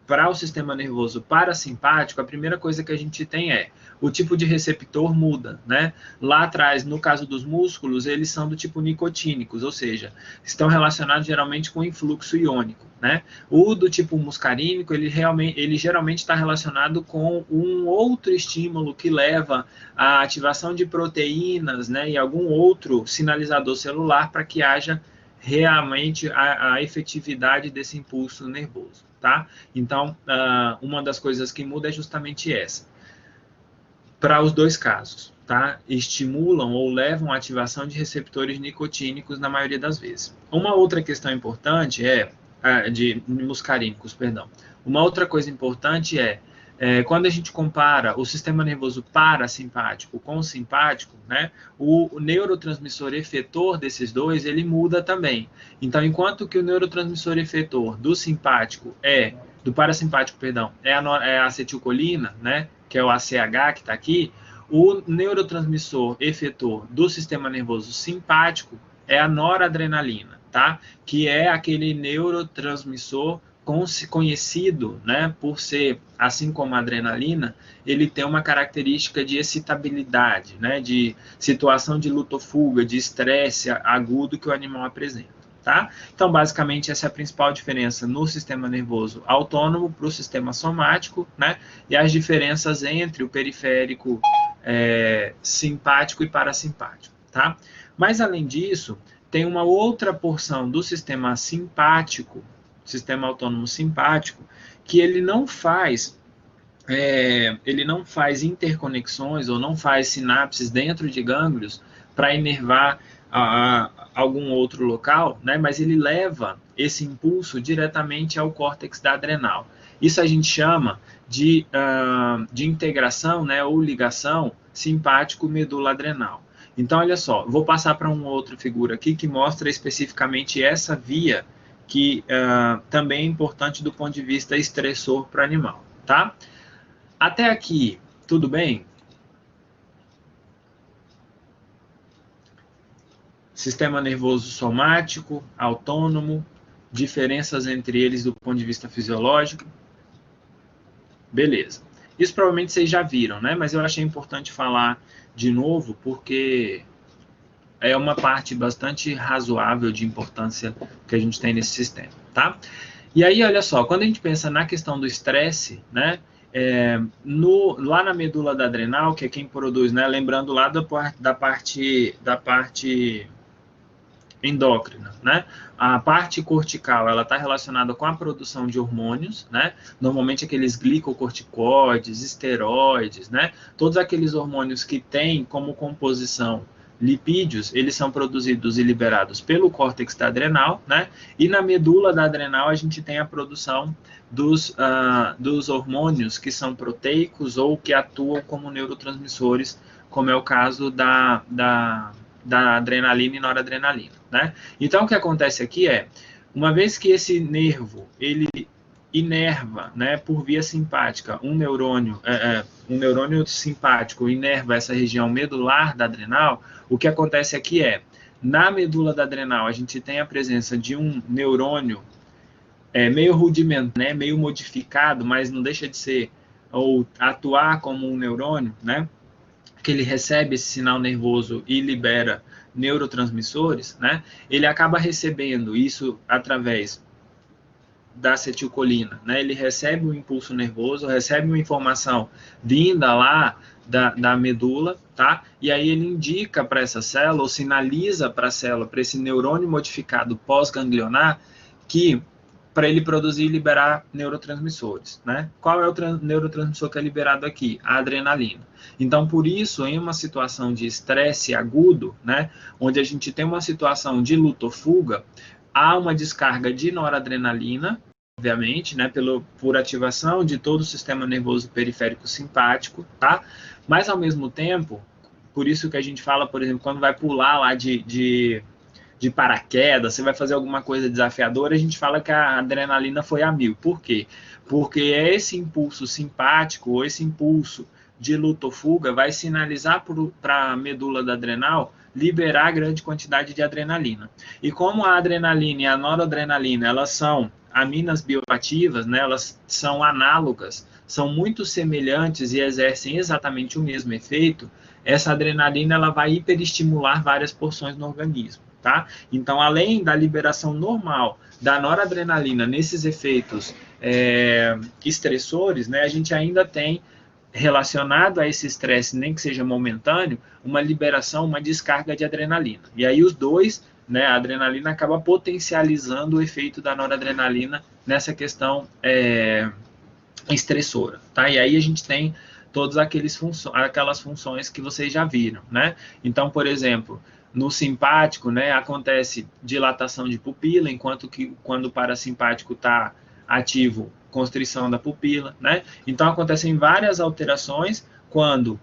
para o sistema nervoso parasimpático, a primeira coisa que a gente tem é o tipo de receptor muda, né? Lá atrás, no caso dos músculos, eles são do tipo nicotínicos, ou seja, estão relacionados geralmente com influxo iônico, né? O do tipo muscarínico, ele geralmente está relacionado com um outro estímulo que leva à ativação de proteínas, né? E algum outro sinalizador celular para que haja realmente a efetividade desse impulso nervoso, tá? Então, uma das coisas que muda é justamente essa. Para os dois casos, tá? Estimulam ou levam à ativação de receptores nicotínicos na maioria das vezes. Uma outra questão importante de muscarínicos, perdão. Uma outra coisa importante quando a gente compara o sistema nervoso parasimpático com o simpático, né, o neurotransmissor efetor desses dois, ele muda também. Então, enquanto que o neurotransmissor efetor do parasimpático, perdão, é a acetilcolina, né, que é o ACH que está aqui, o neurotransmissor efetor do sistema nervoso simpático é a noradrenalina, tá? Que é aquele neurotransmissor conhecido, né, por ser, assim como a adrenalina, ele tem uma característica de excitabilidade, né, de situação de luta ou fuga, de estresse agudo que o animal apresenta. Tá? Então, basicamente, essa é a principal diferença no sistema nervoso autônomo para o sistema somático, né? E as diferenças entre o periférico simpático e parasimpático. Tá? Mas, além disso, tem uma outra porção do sistema simpático, sistema autônomo simpático, que ele não faz interconexões ou não faz sinapses dentro de gânglios para inervar algum outro local, né? Mas ele leva esse impulso diretamente ao córtex da adrenal. Isso a gente chama de integração, né, ou ligação simpático-medula-adrenal. Então, olha só, vou passar para uma outra figura aqui que mostra especificamente essa via que também é importante do ponto de vista estressor para o animal, tá? Até aqui, tudo bem? Sistema nervoso somático, autônomo, diferenças entre eles do ponto de vista fisiológico. Beleza. Isso provavelmente vocês já viram, né? Mas eu achei importante falar de novo, porque é uma parte bastante razoável de importância que a gente tem nesse sistema, tá? E aí, olha só, quando a gente pensa na questão do estresse, né, lá na medula da adrenal, que é quem produz, né, lembrando lá da parte endócrina, né? A parte cortical, ela está relacionada com a produção de hormônios, né? Normalmente aqueles glicocorticoides, esteroides, né? Todos aqueles hormônios que têm como composição lipídios, eles são produzidos e liberados pelo córtex da adrenal, né? E na medula da adrenal a gente tem a produção dos hormônios que são proteicos ou que atuam como neurotransmissores, como é o caso da adrenalina e noradrenalina, né? Então, o que acontece aqui é, uma vez que esse nervo, ele inerva, né, por via simpática, um neurônio simpático inerva essa região medular da adrenal, o que acontece aqui é, na medula da adrenal, a gente tem a presença de um neurônio meio rudimentar, né, meio modificado, mas não deixa de ser, ou atuar como um neurônio, né, que ele recebe esse sinal nervoso e libera neurotransmissores, né, ele acaba recebendo isso através da acetilcolina, né, ele recebe um impulso nervoso, recebe uma informação vinda lá da medula, tá? E aí ele indica para essa célula, ou sinaliza para a célula, para esse neurônio modificado pós-ganglionar, que para ele produzir e liberar neurotransmissores, né? Qual é o neurotransmissor que é liberado aqui? A adrenalina. Então, por isso, em uma situação de estresse agudo, né, onde a gente tem uma situação de luta ou fuga, há uma descarga de noradrenalina, obviamente, né, por ativação de todo o sistema nervoso periférico simpático, tá? Mas, ao mesmo tempo, por isso que a gente fala, por exemplo, quando vai pular lá de paraquedas, você vai fazer alguma coisa desafiadora, a gente fala que a adrenalina foi a 1000. Por quê? Porque esse impulso simpático, ou esse impulso de luta ou fuga, vai sinalizar para a medula da adrenal liberar grande quantidade de adrenalina. E como a adrenalina e a noradrenalina, elas são aminas bioativas, né, elas são análogas, são muito semelhantes e exercem exatamente o mesmo efeito, essa adrenalina ela vai hiperestimular várias porções no organismo. Tá? Então, além da liberação normal da noradrenalina nesses efeitos estressores, né, a gente ainda tem relacionado a esse estresse, nem que seja momentâneo, uma liberação, uma descarga de adrenalina. E aí os dois, né, a adrenalina acaba potencializando o efeito da noradrenalina nessa questão estressora. Tá? E aí a gente tem todas aquelas funções que vocês já viram. Né? Então, por exemplo, no simpático, né, acontece dilatação de pupila, enquanto que quando o parasimpático está ativo, constrição da pupila, né? Então acontecem várias alterações quando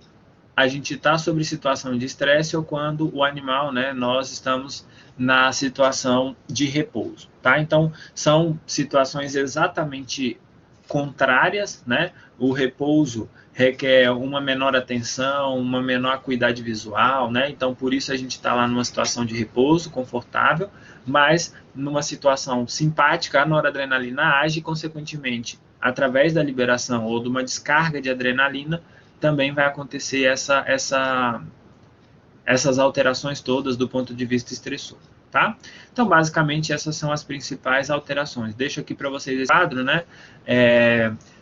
a gente está sobre situação de estresse ou quando o animal, né, nós estamos na situação de repouso, tá? Então são situações exatamente contrárias, né? O repouso requer uma menor atenção, uma menor acuidade visual, né? Então, por isso a gente está lá numa situação de repouso, confortável, mas numa situação simpática, a noradrenalina age, consequentemente, através da liberação ou de uma descarga de adrenalina, também vai acontecer essas alterações todas do ponto de vista estressor. Tá? Então, basicamente, essas são as principais alterações. Deixo aqui para vocês esse quadro, né?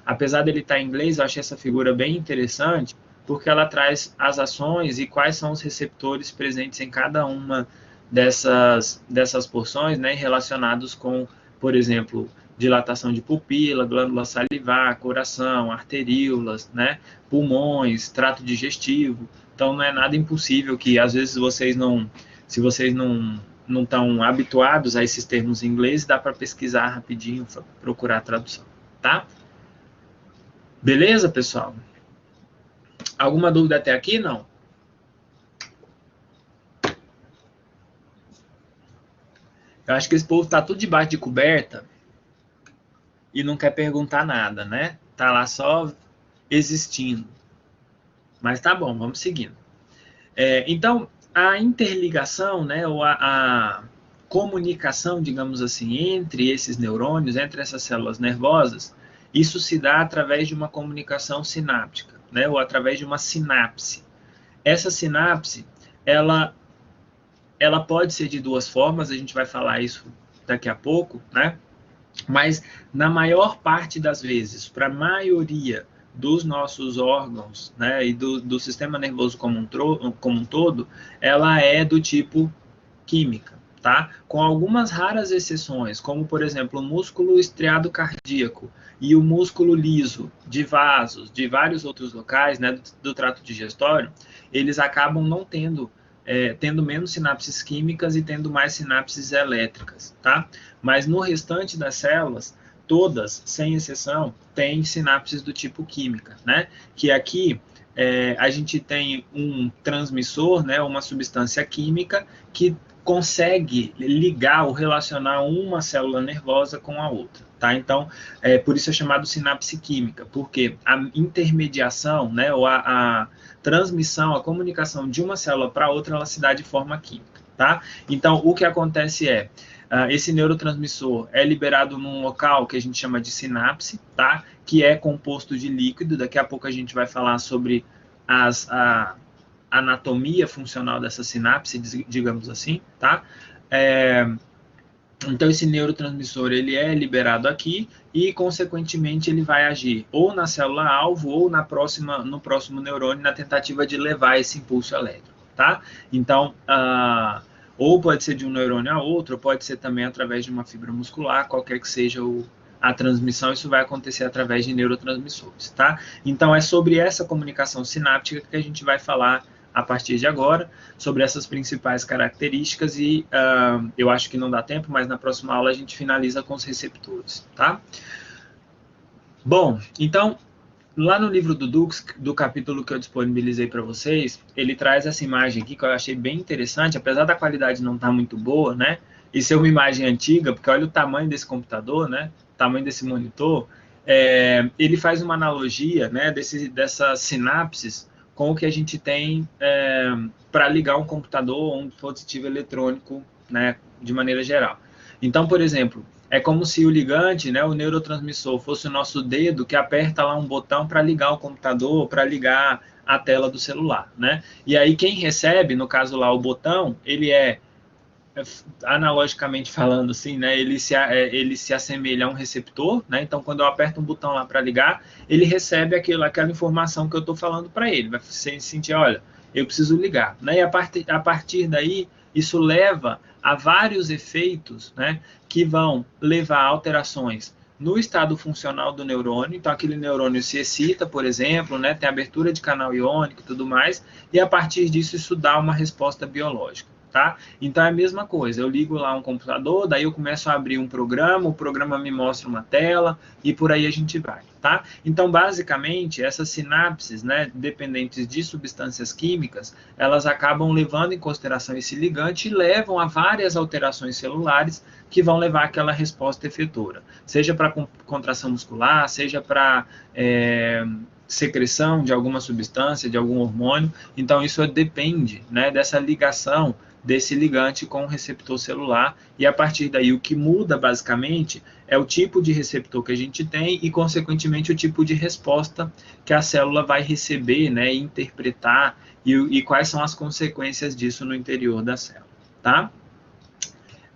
Apesar dele estar em inglês, eu achei essa figura bem interessante, porque ela traz as ações e quais são os receptores presentes em cada uma dessas porções, né? Relacionados com, por exemplo, dilatação de pupila, glândula salivar, coração, arteríolas, né? Pulmões, trato digestivo. Então, não é nada impossível que, às vezes, se vocês não estão habituados a esses termos em inglês, dá para pesquisar rapidinho, procurar a tradução, tá? Beleza, pessoal? Alguma dúvida até aqui? Não? Eu acho que esse povo tá tudo debaixo de coberta e não quer perguntar nada, né? Tá lá só existindo. Mas tá bom, vamos seguindo. Então, a interligação, né, ou a comunicação, digamos assim, entre esses neurônios, entre essas células nervosas, isso se dá através de uma comunicação sináptica, né, ou através de uma sinapse. Essa sinapse, ela ela pode ser de duas formas, a gente vai falar isso daqui a pouco, né? Mas na maior parte das vezes, para a maioria dos nossos órgãos, né, e do sistema nervoso como um todo, ela é do tipo química, tá? Com algumas raras exceções, como por exemplo o músculo estriado cardíaco e o músculo liso de vasos, de vários outros locais, né, do trato digestório, eles acabam não tendo tendo menos sinapses químicas e tendo mais sinapses elétricas, tá? Mas no restante das células, todas, sem exceção, têm sinapses do tipo química, né? Que aqui a gente tem um transmissor, né, uma substância química que consegue ligar ou relacionar uma célula nervosa com a outra, tá? Então, por isso é chamado sinapse química, porque a intermediação, né, ou a transmissão, a comunicação de uma célula para outra, ela se dá de forma química, tá? Então, o que acontece esse neurotransmissor é liberado num local que a gente chama de sinapse, tá? Que é composto de líquido. Daqui a pouco a gente vai falar sobre a anatomia funcional dessa sinapse, digamos assim, tá? Então, esse neurotransmissor ele é liberado aqui e, consequentemente, ele vai agir ou na célula-alvo ou no próximo neurônio, na tentativa de levar esse impulso elétrico, tá? Então, ou pode ser de um neurônio a outro, ou pode ser também através de uma fibra muscular, qualquer que seja a transmissão, isso vai acontecer através de neurotransmissores, tá? Então, é sobre essa comunicação sináptica que a gente vai falar a partir de agora, sobre essas principais características e eu acho que não dá tempo, mas na próxima aula a gente finaliza com os receptores, tá? Bom, então, lá no livro do Dux, do capítulo que eu disponibilizei para vocês, ele traz essa imagem aqui que eu achei bem interessante, apesar da qualidade não estar muito boa, né? E ser uma imagem antiga, porque olha o tamanho desse computador, né? O tamanho desse monitor. Ele faz uma analogia, né, dessas sinapses com o que a gente tem para ligar um computador ou um dispositivo eletrônico, né, de maneira geral. Então, por exemplo, é como se o ligante, né, o neurotransmissor, fosse o nosso dedo que aperta lá um botão para ligar o computador, para ligar a tela do celular, né? E aí quem recebe, no caso lá o botão, ele analogicamente falando assim, né, ele se assemelha a um receptor, né? Então, quando eu aperto um botão lá para ligar, ele recebe aquela informação que eu estou falando para ele, vai sentir, olha, eu preciso ligar, né? E a partir daí, isso leva a vários efeitos, né, que vão levar a alterações no estado funcional do neurônio. Então, aquele neurônio se excita, por exemplo, né, tem abertura de canal iônico e tudo mais, e a partir disso, isso dá uma resposta biológica. Tá? Então é a mesma coisa, eu ligo lá um computador, daí eu começo a abrir um programa, o programa me mostra uma tela e por aí a gente vai, tá? Então basicamente essas sinapses, né, dependentes de substâncias químicas, elas acabam levando em consideração esse ligante e levam a várias alterações celulares que vão levar àquela resposta efetora, seja para contração muscular, seja para secreção de alguma substância, de algum hormônio. Então isso depende, né, dessa ligação desse ligante com o receptor celular, e a partir daí o que muda basicamente é o tipo de receptor que a gente tem e, consequentemente, o tipo de resposta que a célula vai receber, né, e interpretar, e quais são as consequências disso no interior da célula, tá?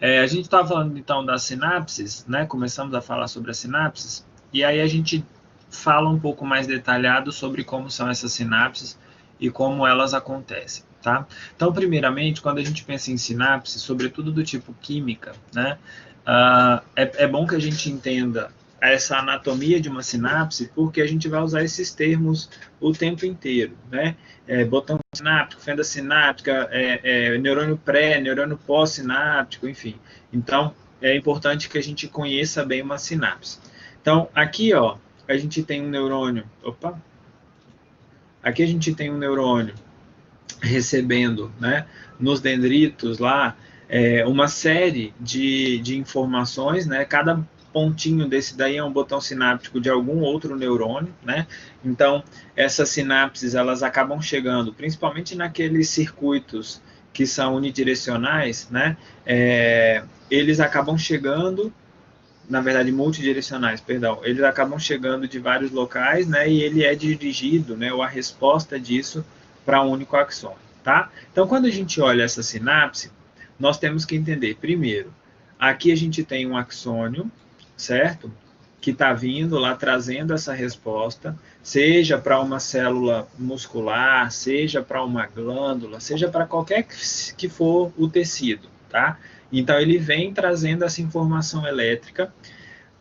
A gente estava falando então das sinapses, né, começamos a falar sobre as sinapses, e aí a gente fala um pouco mais detalhado sobre como são essas sinapses e como elas acontecem, tá? Então, primeiramente, quando a gente pensa em sinapse, sobretudo do tipo química, né, é bom que a gente entenda essa anatomia de uma sinapse, porque a gente vai usar esses termos o tempo inteiro, né? Botão sináptico, fenda sináptica, neurônio pré, neurônio pós-sináptico, enfim. Então, é importante que a gente conheça bem uma sinapse. Então, aqui, ó, a gente tem um neurônio, aqui a gente tem um neurônio recebendo, né, nos dendritos lá, uma série de informações, né, cada pontinho desse daí é um botão sináptico de algum outro neurônio, né, então essas sinapses elas acabam chegando, principalmente naqueles circuitos que são unidirecionais, né, eles acabam chegando, na verdade multidirecionais, perdão, eles acabam chegando de vários locais, né, e ele é dirigido, né, ou a resposta disso para um único axônio, tá? Então, quando a gente olha essa sinapse, nós temos que entender, primeiro, aqui a gente tem um axônio, certo? Que está vindo lá trazendo essa resposta, seja para uma célula muscular, seja para uma glândula, seja para qualquer que for o tecido, tá? Então ele vem trazendo essa informação elétrica,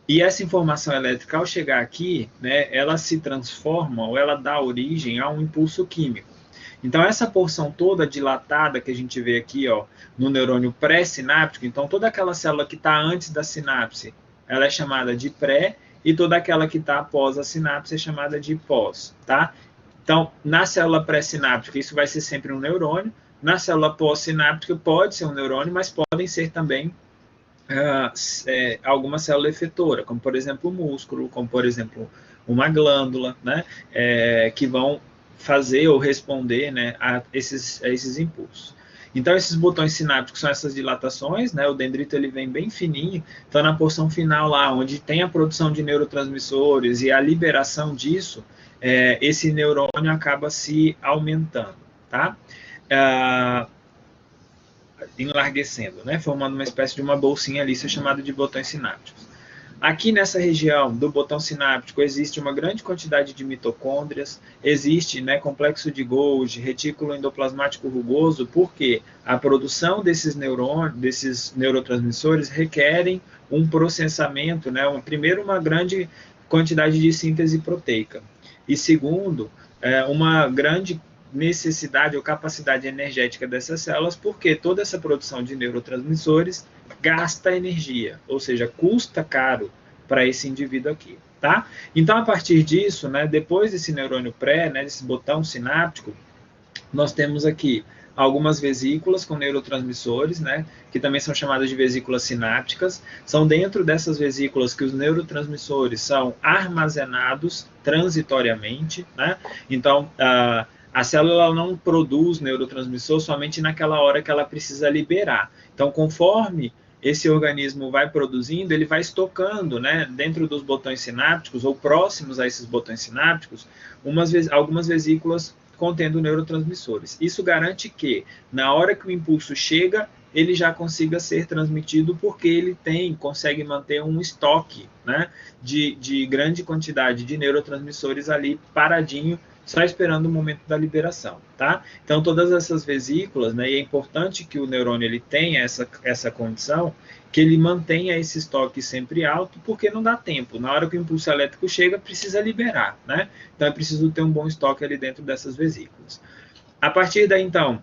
e essa informação elétrica, ao chegar aqui, né, ela se transforma ou ela dá origem a um impulso químico. Então, essa porção toda dilatada que a gente vê aqui, ó, no neurônio pré-sináptico, então toda aquela célula que está antes da sinapse, ela é chamada de pré, e toda aquela que está após a sinapse é chamada de pós, tá? Então, na célula pré-sináptica, isso vai ser sempre um neurônio. Na célula pós-sináptica, pode ser um neurônio, mas podem ser também alguma célula efetora, como por exemplo o músculo, como por exemplo uma glândula, né, que vão fazer ou responder, né, a esses impulsos. Então esses botões sinápticos são essas dilatações, né, o dendrito ele vem bem fininho, então na porção final lá, onde tem a produção de neurotransmissores e a liberação disso, esse neurônio acaba se aumentando, tá? Enlarguecendo, né? Formando uma espécie de uma bolsinha ali, isso é chamado de botões sinápticos. Aqui nessa região do botão sináptico existe uma grande quantidade de mitocôndrias, existe, né, complexo de Golgi, retículo endoplasmático rugoso, porque a produção desses neurônios, desses neurotransmissores requerem um processamento, né, primeiro uma grande quantidade de síntese proteica e segundo, uma grande necessidade ou capacidade energética dessas células, porque toda essa produção de neurotransmissores gasta energia, ou seja, custa caro para esse indivíduo aqui, tá? Então, a partir disso, né, depois desse neurônio pré, né, desse botão sináptico, nós temos aqui algumas vesículas com neurotransmissores, né, que também são chamadas de vesículas sinápticas. São dentro dessas vesículas que os neurotransmissores são armazenados transitoriamente, né? Então, a célula não produz neurotransmissor somente naquela hora que ela precisa liberar. Então, conforme esse organismo vai produzindo, ele vai estocando, né, dentro dos botões sinápticos ou próximos a esses botões sinápticos, algumas vesículas contendo neurotransmissores. Isso garante que, na hora que o impulso chega, ele já consiga ser transmitido, porque ele consegue manter um estoque, né, de grande quantidade de neurotransmissores ali paradinho, só esperando o momento da liberação, tá? Então, todas essas vesículas, né, e é importante que o neurônio ele tenha essa condição, que ele mantenha esse estoque sempre alto, porque não dá tempo. Na hora que o impulso elétrico chega, precisa liberar, né? Então, é preciso ter um bom estoque ali dentro dessas vesículas. A partir daí, então,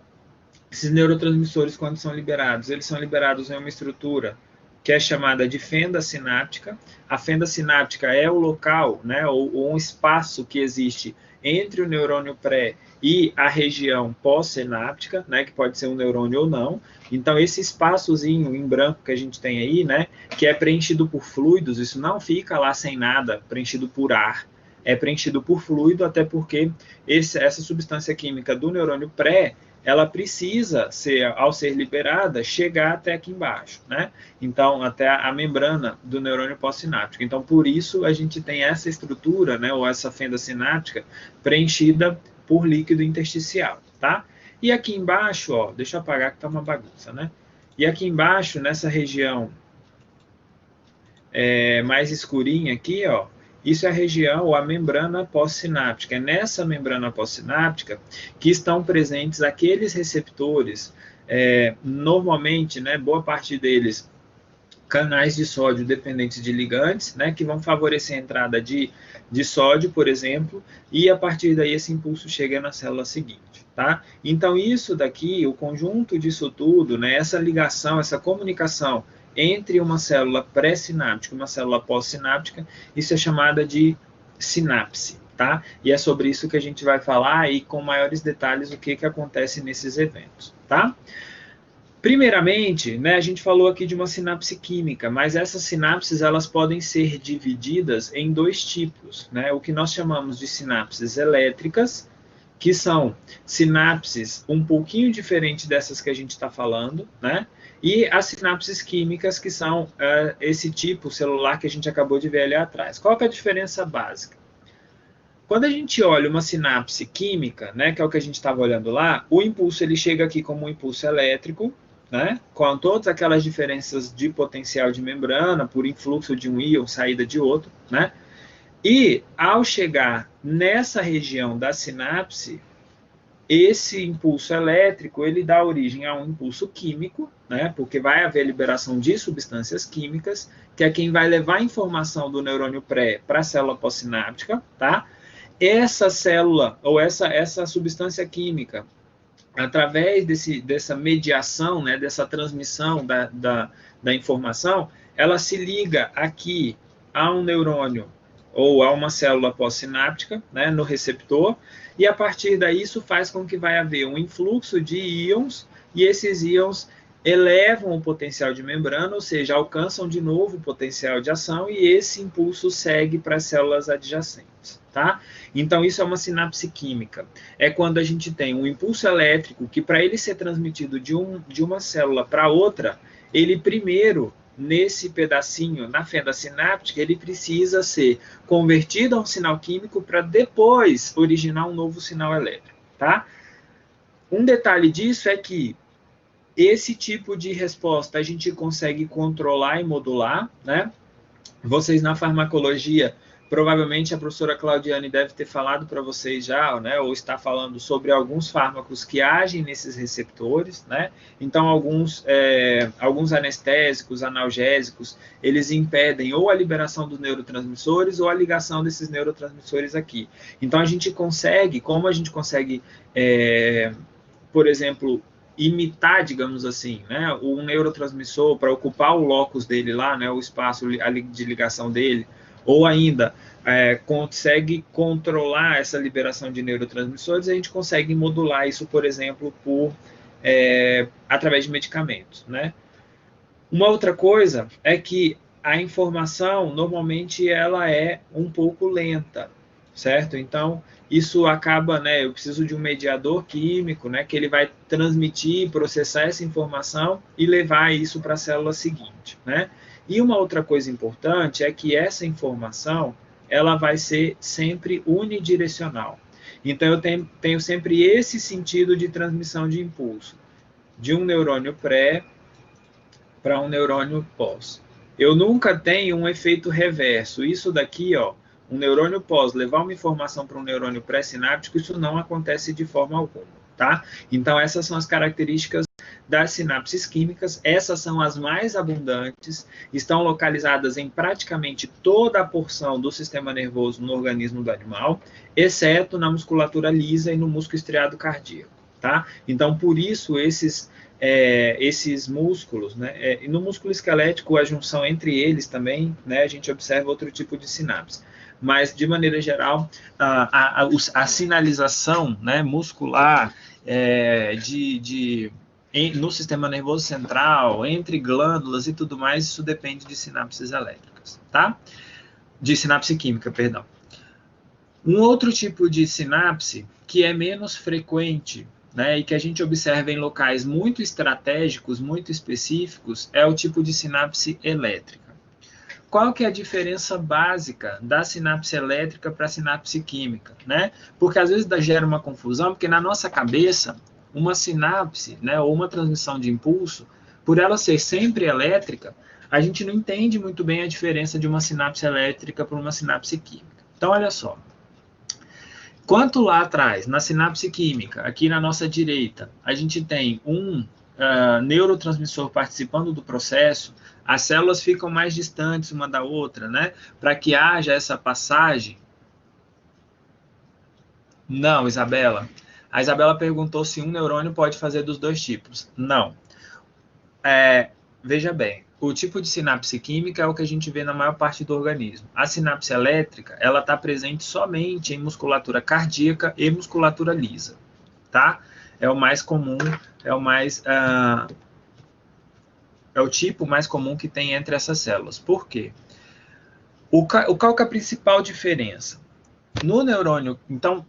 esses neurotransmissores, quando são liberados, eles são liberados em uma estrutura que é chamada de fenda sináptica. A fenda sináptica é o local, né, ou um espaço que existe entre o neurônio pré e a região pós-sináptica, né, que pode ser um neurônio ou não. Então, esse espaçozinho em branco que a gente tem aí, né, que é preenchido por fluidos, isso não fica lá sem nada, preenchido por ar, é preenchido por fluido, até porque essa substância química do neurônio pré, ela precisa, ao ser liberada, chegar até aqui embaixo, né? Então, até a membrana do neurônio pós-sináptico. Então, por isso, a gente tem essa estrutura, né, ou essa fenda sináptica, preenchida por líquido intersticial, tá? E aqui embaixo, ó, deixa eu apagar que tá uma bagunça, né? E aqui embaixo, nessa região mais escurinha aqui, ó, isso é a região ou a membrana pós-sináptica. É nessa membrana pós-sináptica que estão presentes aqueles receptores, normalmente, né, boa parte deles, canais de sódio dependentes de ligantes, né, que vão favorecer a entrada de sódio, por exemplo, e a partir daí esse impulso chega na célula seguinte, tá? Então, isso daqui, o conjunto disso tudo, né, essa ligação, essa comunicação entre uma célula pré-sináptica e uma célula pós-sináptica, isso é chamada de sinapse, tá? E é sobre isso que a gente vai falar e com maiores detalhes o que acontece nesses eventos, tá? Primeiramente, né, a gente falou aqui de uma sinapse química, mas essas sinapses elas podem ser divididas em dois tipos, né? O que nós chamamos de sinapses elétricas, que são sinapses um pouquinho diferentes dessas que a gente está falando, né? E as sinapses químicas, que são esse tipo celular que a gente acabou de ver ali atrás. Qual que é a diferença básica? Quando a gente olha uma sinapse química, né, que é o que a gente estava olhando lá, o impulso ele chega aqui como um impulso elétrico, né, com todas aquelas diferenças de potencial de membrana, por influxo de um íon, saída de outro, né? E, ao chegar nessa região da sinapse, esse impulso elétrico, ele dá origem a um impulso químico, né? Porque vai haver liberação de substâncias químicas, que é quem vai levar a informação do neurônio pré para a célula pós-sináptica, tá? Essa célula, ou essa substância química, através dessa mediação, né, dessa transmissão da informação, ela se liga aqui a um neurônio ou a uma célula pós-sináptica, né, no receptor, e a partir daí isso faz com que vai haver um influxo de íons, e esses íons elevam o potencial de membrana, ou seja, alcançam de novo o potencial de ação, e esse impulso segue para as células adjacentes, tá? Então, isso é uma sinapse química. É quando a gente tem um impulso elétrico que, para ele ser transmitido de uma célula para outra, ele primeiro, nesse pedacinho, na fenda sináptica, ele precisa ser convertido a um sinal químico para depois originar um novo sinal elétrico, tá? Um detalhe disso é que esse tipo de resposta a gente consegue controlar e modular, né? Vocês na farmacologia, provavelmente a professora Claudiane deve ter falado para vocês já, né? Ou está falando sobre alguns fármacos que agem nesses receptores, né? Então, alguns anestésicos, analgésicos, eles impedem ou a liberação dos neurotransmissores ou a ligação desses neurotransmissores aqui. Então, a gente consegue, como a gente consegue, por exemplo, imitar, digamos assim, né, um neurotransmissor para ocupar o locus dele lá, né, o espaço de ligação dele, ou ainda consegue controlar essa liberação de neurotransmissores, a gente consegue modular isso, por exemplo, através de medicamentos, né? Uma outra coisa é que a informação, normalmente, ela é um pouco lenta, certo? Então, isso acaba, né, eu preciso de um mediador químico, né, que ele vai transmitir, processar essa informação e levar isso para a célula seguinte, né? E uma outra coisa importante é que essa informação, ela vai ser sempre unidirecional. Então, eu tenho sempre esse sentido de transmissão de impulso, de um neurônio pré para um neurônio pós. Eu nunca tenho um efeito reverso. Isso daqui, ó, um neurônio pós levar uma informação para um neurônio pré-sináptico, isso não acontece de forma alguma, tá? Então, essas são as características das sinapses químicas, essas são as mais abundantes, estão localizadas em praticamente toda a porção do sistema nervoso no organismo do animal, exceto na musculatura lisa e no músculo estriado cardíaco, tá? Então, por isso, esses músculos, né? E no músculo esquelético, a junção entre eles também, né? A gente observa outro tipo de sinapse. Mas, de maneira geral, a sinalização, né, muscular no sistema nervoso central, entre glândulas e tudo mais, isso depende de sinapses elétricas, tá? De sinapse química, perdão. Um outro tipo de sinapse que é menos frequente, né, e que a gente observa em locais muito estratégicos, muito específicos, é o tipo de sinapse elétrica. Qual que é a diferença básica da sinapse elétrica para a sinapse química, né? Porque às vezes gera uma confusão, porque na nossa cabeça, uma sinapse, né, ou uma transmissão de impulso, por ela ser sempre elétrica, a gente não entende muito bem a diferença de uma sinapse elétrica para uma sinapse química. Então, olha só. Enquanto lá atrás, na sinapse química, aqui na nossa direita, a gente tem um neurotransmissor participando do processo, as células ficam mais distantes uma da outra, né? Para que haja essa passagem. Não, Isabela. A Isabela perguntou se um neurônio pode fazer dos dois tipos. Não. Veja bem, o tipo de sinapse química é o que a gente vê na maior parte do organismo. A sinapse elétrica, ela está presente somente em musculatura cardíaca e musculatura lisa, tá? É o mais comum, é o tipo mais comum que tem entre essas células. Por quê? Qual que é a principal diferença? No neurônio, então,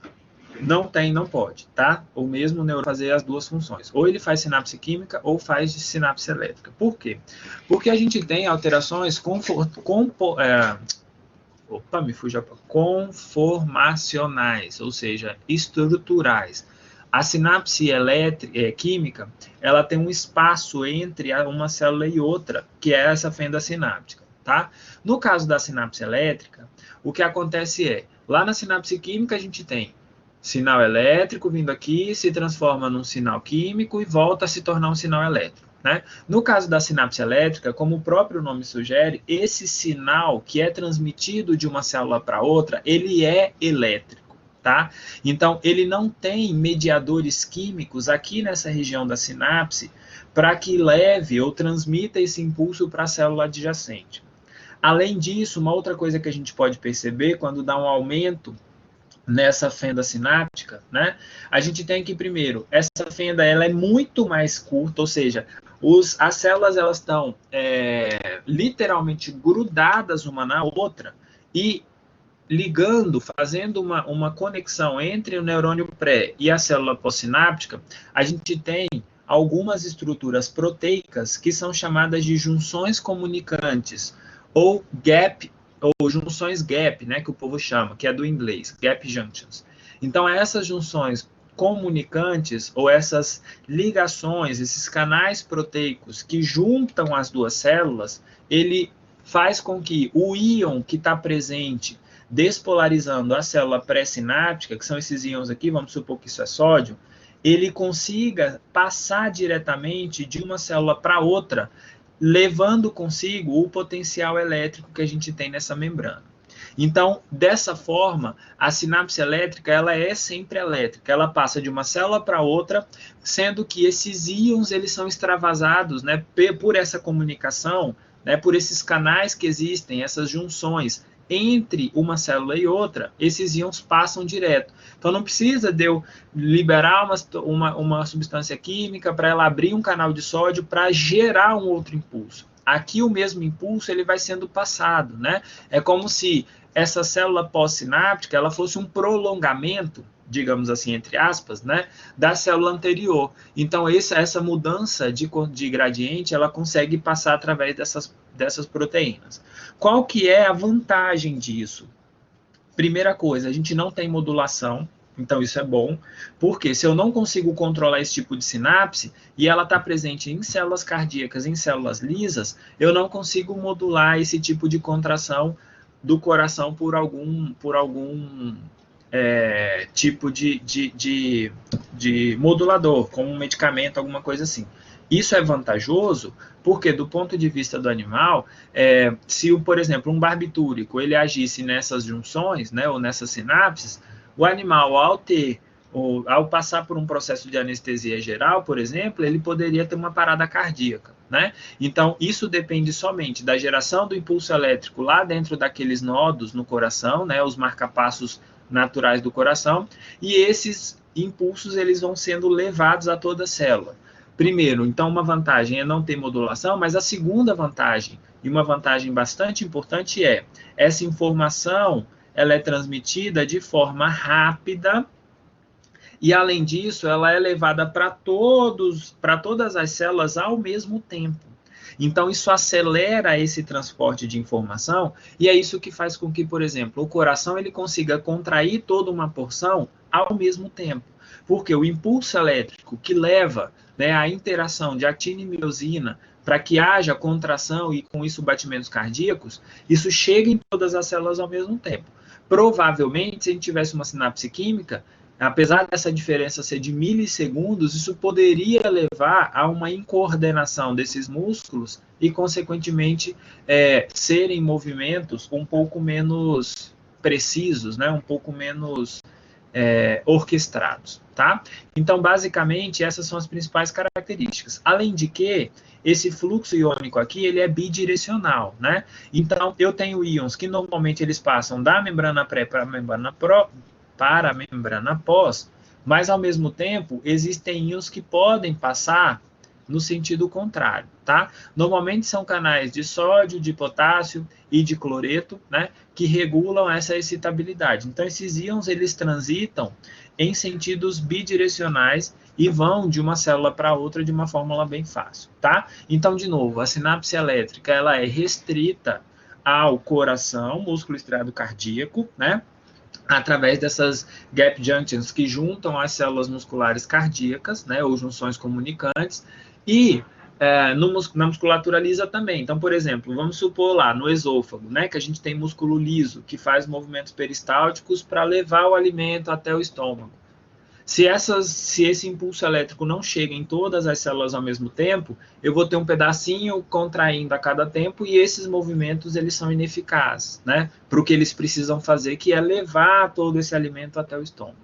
não pode, tá? O mesmo neurônio fazer as duas funções. Ou ele faz sinapse química ou faz sinapse elétrica. Por quê? Porque a gente tem alterações conformacionais, ou seja, estruturais. A sinapse química, ela tem um espaço entre uma célula e outra, que é essa fenda sináptica, tá? No caso da sinapse elétrica, o que acontece é, lá na sinapse química a gente tem sinal elétrico vindo aqui, se transforma num sinal químico e volta a se tornar um sinal elétrico, né? No caso da sinapse elétrica, como o próprio nome sugere, esse sinal que é transmitido de uma célula para outra, ele é elétrico. Tá? Então, ele não tem mediadores químicos aqui nessa região da sinapse para que leve ou transmita esse impulso para a célula adjacente. Além disso, uma outra coisa que a gente pode perceber quando dá um aumento nessa fenda sináptica, né? A gente tem que, primeiro, essa fenda ela é muito mais curta, ou seja, as células elas estão literalmente grudadas uma na outra e ligando, fazendo uma conexão entre o neurônio pré e a célula pós-sináptica, a gente tem algumas estruturas proteicas que são chamadas de junções comunicantes, ou gap, ou junções gap, né, que o povo chama, que é do inglês, gap junctions. Então, essas junções comunicantes, ou essas ligações, esses canais proteicos que juntam as duas células, ele faz com que o íon que está presente despolarizando a célula pré-sináptica, que são esses íons aqui, vamos supor que isso é sódio, ele consiga passar diretamente de uma célula para outra, levando consigo o potencial elétrico que a gente tem nessa membrana. Então, dessa forma, a sinapse elétrica ela é sempre elétrica, ela passa de uma célula para outra, sendo que esses íons eles são extravasados, né, por essa comunicação, né, por esses canais que existem, essas junções entre uma célula e outra, esses íons passam direto. Então, não precisa de eu liberar uma substância química para ela abrir um canal de sódio para gerar um outro impulso. Aqui, o mesmo impulso ele vai sendo passado, né? É como se essa célula pós-sináptica ela fosse um prolongamento, digamos assim, entre aspas, né, da célula anterior. Então, essa mudança de gradiente, ela consegue passar através dessas proteínas. Qual que é a vantagem disso? Primeira coisa, a gente não tem modulação, então isso é bom, porque se eu não consigo controlar esse tipo de sinapse, e ela está presente em células cardíacas, em células lisas, eu não consigo modular esse tipo de contração do coração por algum tipo de modulador, como um medicamento, alguma coisa assim. Isso é vantajoso porque, do ponto de vista do animal, se, por exemplo, um barbitúrico ele agisse nessas junções, né, ou nessas sinapses, o animal, ao passar por um processo de anestesia geral, por exemplo, ele poderia ter uma parada cardíaca, né? Então, isso depende somente da geração do impulso elétrico lá dentro daqueles nodos no coração, né, os marcapassos naturais do coração, e esses impulsos eles vão sendo levados a toda a célula. Primeiro, então, uma vantagem é não ter modulação, mas a segunda vantagem, e uma vantagem bastante importante essa informação ela é transmitida de forma rápida e, além disso, ela é levada para todas as células ao mesmo tempo. Então, isso acelera esse transporte de informação e é isso que faz com que, por exemplo, o coração ele consiga contrair toda uma porção ao mesmo tempo. Porque o impulso elétrico que leva, né, a interação de actina e miosina para que haja contração e, com isso, batimentos cardíacos, isso chega em todas as células ao mesmo tempo. Provavelmente, se a gente tivesse uma sinapse química, apesar dessa diferença ser de milissegundos, isso poderia levar a uma incoordenação desses músculos e, consequentemente, serem movimentos um pouco menos precisos, né? Um pouco menos orquestrados, tá? Então, basicamente, essas são as principais características. Além de que, esse fluxo iônico aqui, ele é bidirecional, né? Então, eu tenho íons que normalmente eles passam da membrana pré para a membrana pós, mas, ao mesmo tempo, existem íons que podem passar no sentido contrário, tá? Normalmente são canais de sódio, de potássio e de cloreto, né, que regulam essa excitabilidade. Então, esses íons, eles transitam em sentidos bidirecionais e vão de uma célula para outra de uma fórmula bem fácil, tá? Então, de novo, a sinapse elétrica, ela é restrita ao coração, músculo estriado cardíaco, né? através dessas gap junctions que juntam as células musculares cardíacas, né, ou junções comunicantes, e na musculatura lisa também. Então, por exemplo, vamos supor lá no esôfago, né, que a gente tem músculo liso, que faz movimentos peristálticos para levar o alimento até o estômago. Se esse impulso elétrico não chega em todas as células ao mesmo tempo, eu vou ter um pedacinho contraindo a cada tempo e esses movimentos eles são ineficazes, né? Para o que eles precisam fazer, que é levar todo esse alimento até o estômago.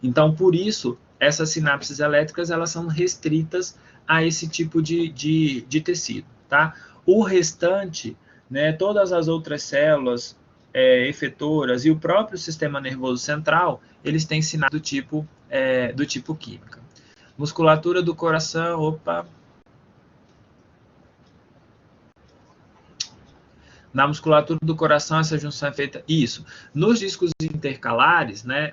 Então, por isso, essas sinapses elétricas elas são restritas a esse tipo de tecido, tá? O restante, né, todas as outras células efetoras e o próprio sistema nervoso central, eles têm sinais do tipo química. Musculatura do coração, opa. Na musculatura do coração, essa junção é feita... Isso. Nos discos intercalares, né,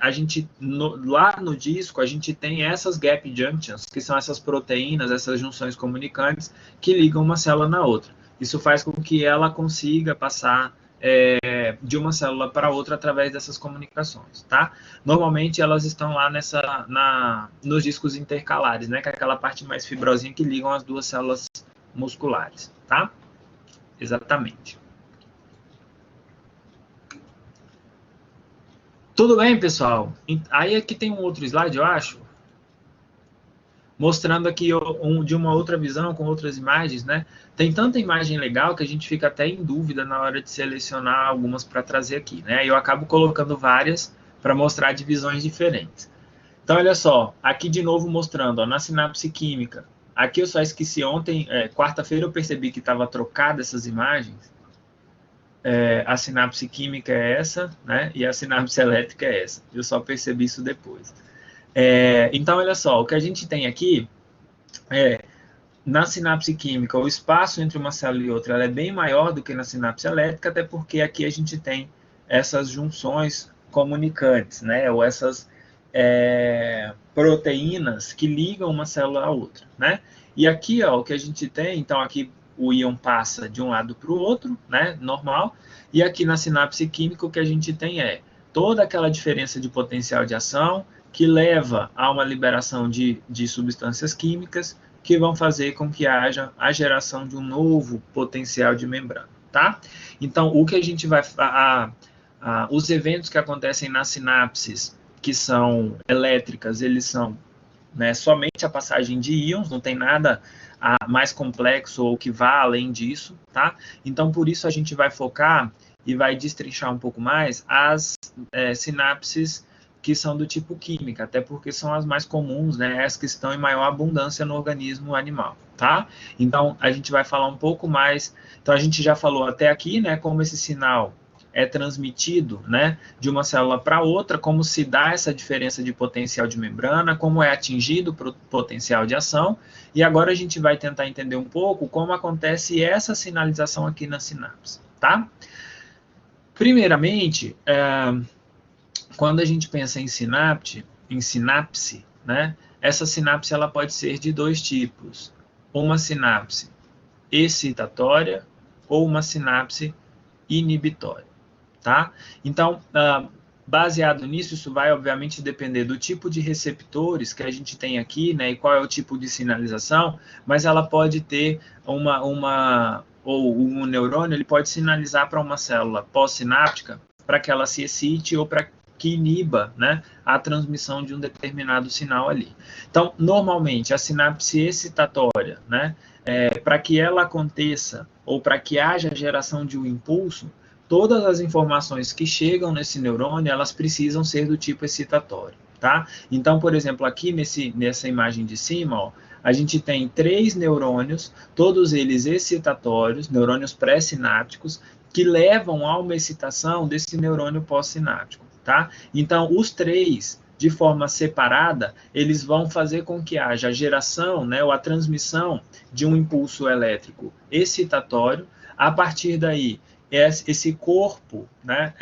lá no disco, a gente tem essas gap junctions, que são essas proteínas, essas junções comunicantes, que ligam uma célula na outra. Isso faz com que ela consiga passar de uma célula para outra através dessas comunicações, tá? Normalmente, elas estão lá nos discos intercalares, né, que é aquela parte mais fibrosinha que ligam as duas células musculares, tá? Exatamente. Tudo bem, pessoal? Aí aqui tem um outro slide, eu acho, mostrando aqui de uma outra visão, com outras imagens, né? Tem tanta imagem legal que a gente fica até em dúvida na hora de selecionar algumas para trazer aqui, né? Eu acabo colocando várias para mostrar divisões diferentes. Então, olha só, aqui de novo mostrando, ó, na sinapse química. Aqui eu só esqueci ontem, quarta-feira eu percebi que estava trocada essas imagens. A sinapse química é essa, né? E a sinapse elétrica é essa. Eu só percebi isso depois. Então, olha só, o que a gente tem aqui na sinapse química, o espaço entre uma célula e outra ela é bem maior do que na sinapse elétrica, até porque aqui a gente tem essas junções comunicantes, né? Ou essas proteínas que ligam uma célula à outra, né? E aqui, ó, o que a gente tem, então aqui o íon passa de um lado para o outro, né, normal, e aqui na sinapse química o que a gente tem é toda aquela diferença de potencial de ação que leva a uma liberação de substâncias químicas que vão fazer com que haja a geração de um novo potencial de membrana, tá? Então, o que a gente vai... os eventos que acontecem nas sinapses que são elétricas, eles são, né, somente a passagem de íons, não tem nada mais complexo ou que vá além disso, tá? Então, por isso a gente vai focar e vai destrinchar um pouco mais as sinapses que são do tipo química, até porque são as mais comuns, né? As que estão em maior abundância no organismo animal, tá? Então, a gente vai falar um pouco mais... Então, a gente já falou até aqui, né, como esse sinal é transmitido, né, de uma célula para outra, como se dá essa diferença de potencial de membrana, como é atingido o potencial de ação, e agora a gente vai tentar entender um pouco como acontece essa sinalização aqui na sinapse, tá? Primeiramente, quando a gente pensa em sinapse, né, essa sinapse ela pode ser de dois tipos, uma sinapse excitatória ou uma sinapse inibitória. Tá? Então, baseado nisso, isso vai, obviamente, depender do tipo de receptores que a gente tem aqui, né, e qual é o tipo de sinalização, mas ela pode ter ou um neurônio, ele pode sinalizar para uma célula pós-sináptica para que ela se excite ou para que iniba, né, a transmissão de um determinado sinal ali. Então, normalmente, a sinapse excitatória, né, para que ela aconteça ou para que haja geração de um impulso, todas as informações que chegam nesse neurônio, elas precisam ser do tipo excitatório, tá? Então, por exemplo, aqui nessa imagem de cima, ó, a gente tem 3 neurônios, todos eles excitatórios, neurônios pré-sinápticos, que levam a uma excitação desse neurônio pós-sináptico, tá? Então, os 3, de forma separada, eles vão fazer com que haja a geração, né, ou a transmissão de um impulso elétrico excitatório. A partir daí, esse corpo, né,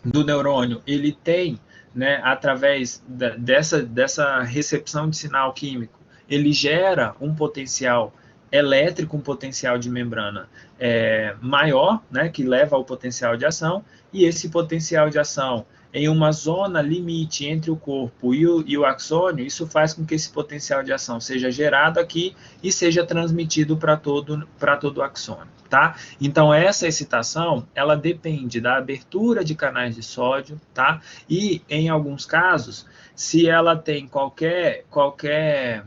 do neurônio, ele tem, né, através dessa recepção de sinal químico, ele gera um potencial elétrico, um potencial de membrana maior, né, que leva ao potencial de ação, e esse potencial de ação em uma zona limite entre o corpo e o axônio, isso faz com que esse potencial de ação seja gerado aqui e seja transmitido para todo o axônio, tá? Então, essa excitação, ela depende da abertura de canais de sódio, tá? E, em alguns casos, se ela tem qualquer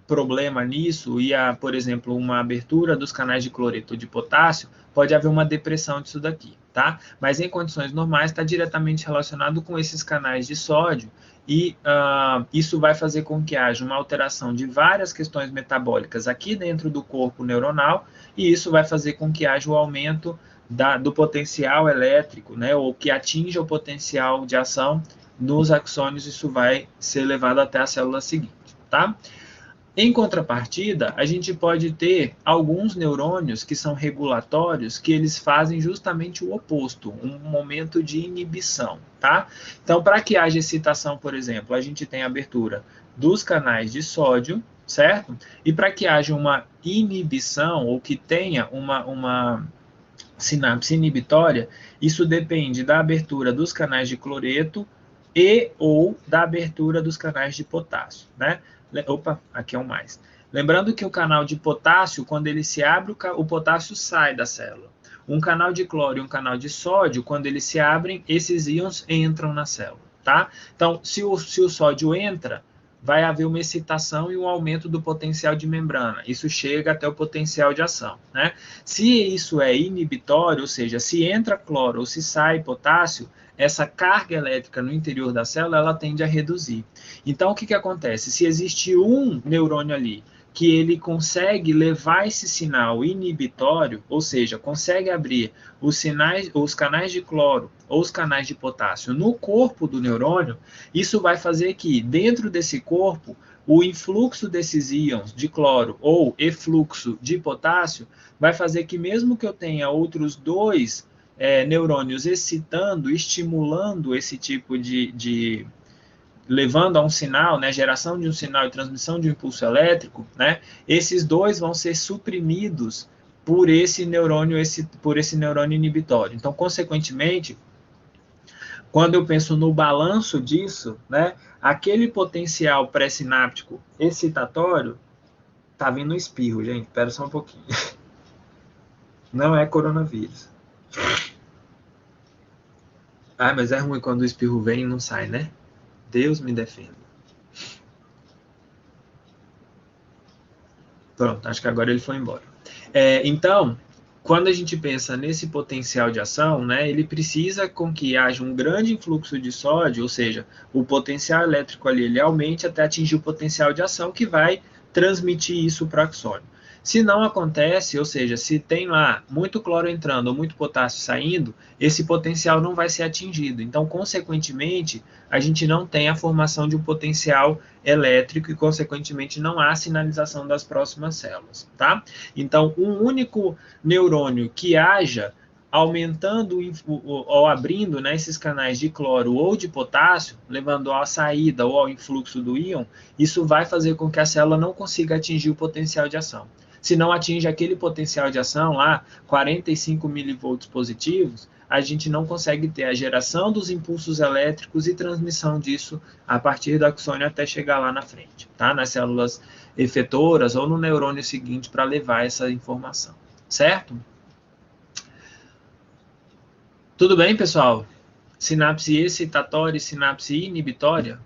problema nisso e há, por exemplo, uma abertura dos canais de cloreto de potássio, pode haver uma depressão disso daqui, tá? Mas em condições normais está diretamente relacionado com esses canais de sódio e isso vai fazer com que haja uma alteração de várias questões metabólicas aqui dentro do corpo neuronal e isso vai fazer com que haja o aumento do potencial elétrico, né? Ou que atinja o potencial de ação nos axônios, isso vai ser levado até a célula seguinte, tá? Em contrapartida, a gente pode ter alguns neurônios que são regulatórios, que eles fazem justamente o oposto, um momento de inibição, tá? Então, para que haja excitação, por exemplo, a gente tem a abertura dos canais de sódio, certo? E para que haja uma inibição, ou que tenha uma sinapse inibitória, isso depende da abertura dos canais de cloreto e ou da abertura dos canais de potássio, né? Opa, aqui é um mais. Lembrando que o canal de potássio, quando ele se abre, o potássio sai da célula. Um canal de cloro e um canal de sódio, quando eles se abrem, esses íons entram na célula, tá? Então, se o sódio entra, vai haver uma excitação e um aumento do potencial de membrana. Isso chega até o potencial de ação, né? Se isso é inibitório, ou seja, se entra cloro ou se sai potássio, essa carga elétrica no interior da célula, ela tende a reduzir. Então, o que acontece? Se existe um neurônio ali que ele consegue levar esse sinal inibitório, ou seja, consegue abrir os canais de cloro ou os canais de potássio no corpo do neurônio, isso vai fazer que, dentro desse corpo, o influxo desses íons de cloro ou efluxo de potássio vai fazer que, mesmo que eu tenha outros dois neurônios excitando, estimulando esse tipo de levando a um sinal, né, geração de um sinal e transmissão de um impulso elétrico, né, esses dois vão ser suprimidos por esse neurônio inibitório. Então, consequentemente, quando eu penso no balanço disso, né, aquele potencial pré-sináptico excitatório, tá vindo um espirro, gente, espera só um pouquinho. Não é coronavírus. Ah, mas é ruim quando o espirro vem e não sai, né? Deus me defenda. Pronto, acho que agora ele foi embora. Então, quando a gente pensa nesse potencial de ação, né, ele precisa com que haja um grande influxo de sódio, ou seja, o potencial elétrico ali ele aumente até atingir o potencial de ação que vai transmitir isso para o axônio. Se não acontece, ou seja, se tem lá muito cloro entrando ou muito potássio saindo, esse potencial não vai ser atingido. Então, consequentemente, a gente não tem a formação de um potencial elétrico e, consequentemente, não há sinalização das próximas células, tá? Então, um único neurônio que haja aumentando ou abrindo, né, esses canais de cloro ou de potássio, levando à saída ou ao influxo do íon, isso vai fazer com que a célula não consiga atingir o potencial de ação. Se não atinge aquele potencial de ação lá, 45 milivolts positivos, a gente não consegue ter a geração dos impulsos elétricos e transmissão disso a partir do axônio até chegar lá na frente, tá? Nas células efetoras ou no neurônio seguinte para levar essa informação, certo? Tudo bem, pessoal? Sinapse excitatória e sinapse inibitória?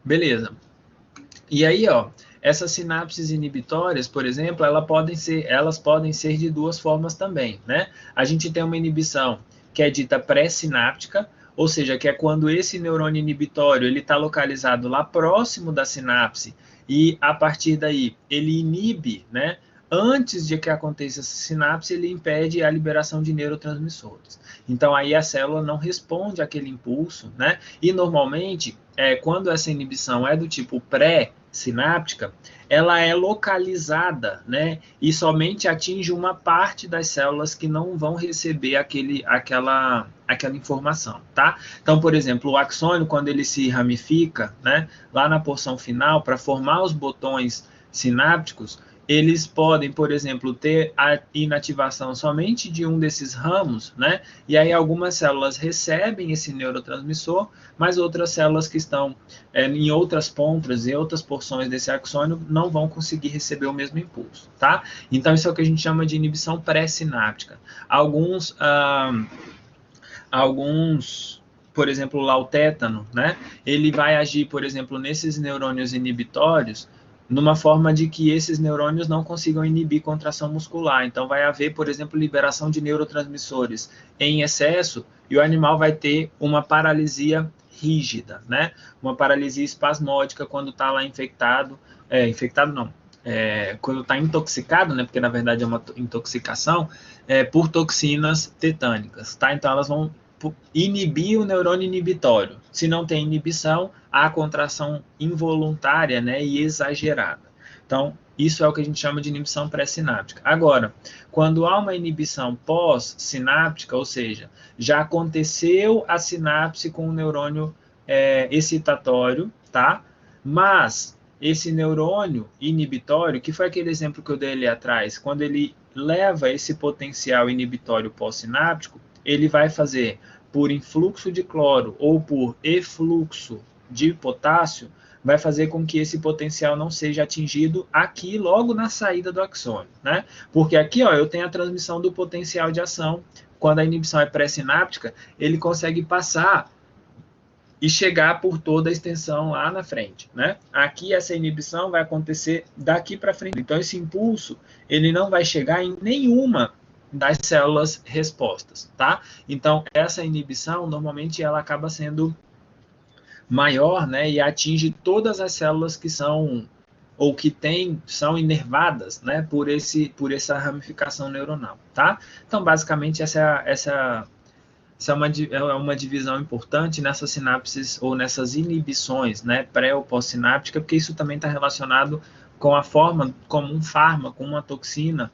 Beleza. E aí, ó, essas sinapses inibitórias, por exemplo, elas podem ser de duas formas também, né? A gente tem uma inibição que é dita pré-sináptica, ou seja, que é quando esse neurônio inibitório ele está localizado lá próximo da sinapse e a partir daí ele inibe, né? Antes de que aconteça essa sinapse, ele impede a liberação de neurotransmissores. Então, aí a célula não responde àquele impulso, né? E, normalmente, quando essa inibição é do tipo pré-sináptica, ela é localizada, né? E somente atinge uma parte das células que não vão receber aquela informação, tá? Então, por exemplo, o axônio, quando ele se ramifica, né? Lá na porção final, para formar os botões sinápticos, eles podem, por exemplo, ter a inativação somente de um desses ramos, né? E aí algumas células recebem esse neurotransmissor, mas outras células que estão em outras pontas e outras porções desse axônio não vão conseguir receber o mesmo impulso, tá? Então isso é o que a gente chama de inibição pré-sináptica. Alguns, por exemplo, lá o tétano, né? Ele vai agir, por exemplo, nesses neurônios inibitórios, numa forma de que esses neurônios não consigam inibir contração muscular. Então, vai haver, por exemplo, liberação de neurotransmissores em excesso e o animal vai ter uma paralisia rígida, né? Uma paralisia espasmódica quando está lá infectado. Infectado não. Quando está intoxicado, né? Porque na verdade é uma intoxicação por toxinas tetânicas, tá? Então, elas vão inibir o neurônio inibitório. Se não tem inibição, há contração involuntária, né, e exagerada. Então, isso é o que a gente chama de inibição pré-sináptica. Agora, quando há uma inibição pós-sináptica, ou seja, já aconteceu a sinapse com o neurônio excitatório, tá? Mas esse neurônio inibitório, que foi aquele exemplo que eu dei ali atrás, quando ele leva esse potencial inibitório pós-sináptico, ele vai fazer por influxo de cloro ou por efluxo de potássio, vai fazer com que esse potencial não seja atingido aqui logo na saída do axônio, né? Porque aqui, ó, eu tenho a transmissão do potencial de ação. Quando a inibição é pré-sináptica, ele consegue passar e chegar por toda a extensão lá na frente, né? Aqui essa inibição vai acontecer daqui para frente. Então esse impulso, ele não vai chegar em nenhuma das células respostas, tá? Então essa inibição normalmente ela acaba sendo maior, né, e atinge todas as células que são ou que são inervadas, né, por essa ramificação neuronal, tá? Então basicamente essa é uma divisão importante nessas sinapses ou nessas inibições, né, pré ou pós-sináptica, porque isso também está relacionado com a forma como um fármaco, uma toxina,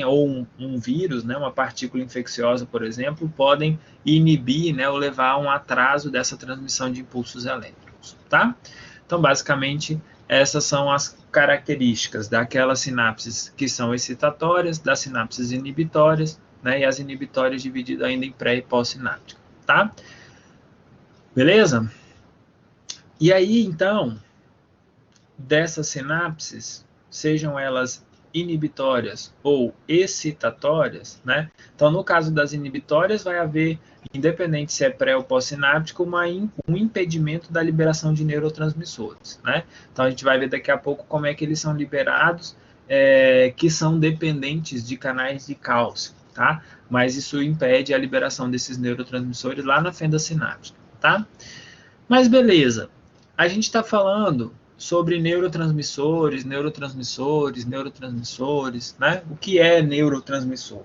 ou um vírus, né, uma partícula infecciosa, por exemplo, podem inibir, né, ou levar a um atraso dessa transmissão de impulsos elétricos, tá? Então, basicamente, essas são as características daquelas sinapses que são excitatórias, das sinapses inibitórias, né, e as inibitórias divididas ainda em pré e pós-sináptica, tá? Beleza? E aí, então, dessas sinapses, sejam elas inibitórias ou excitatórias, né? Então, no caso das inibitórias, vai haver, independente se é pré ou pós-sináptico, um impedimento da liberação de neurotransmissores, né? Então, a gente vai ver daqui a pouco como é que eles são liberados, que são dependentes de canais de cálcio, tá? Mas isso impede a liberação desses neurotransmissores lá na fenda sináptica, tá? Mas beleza, a gente está falando sobre neurotransmissores, né? O que é neurotransmissor?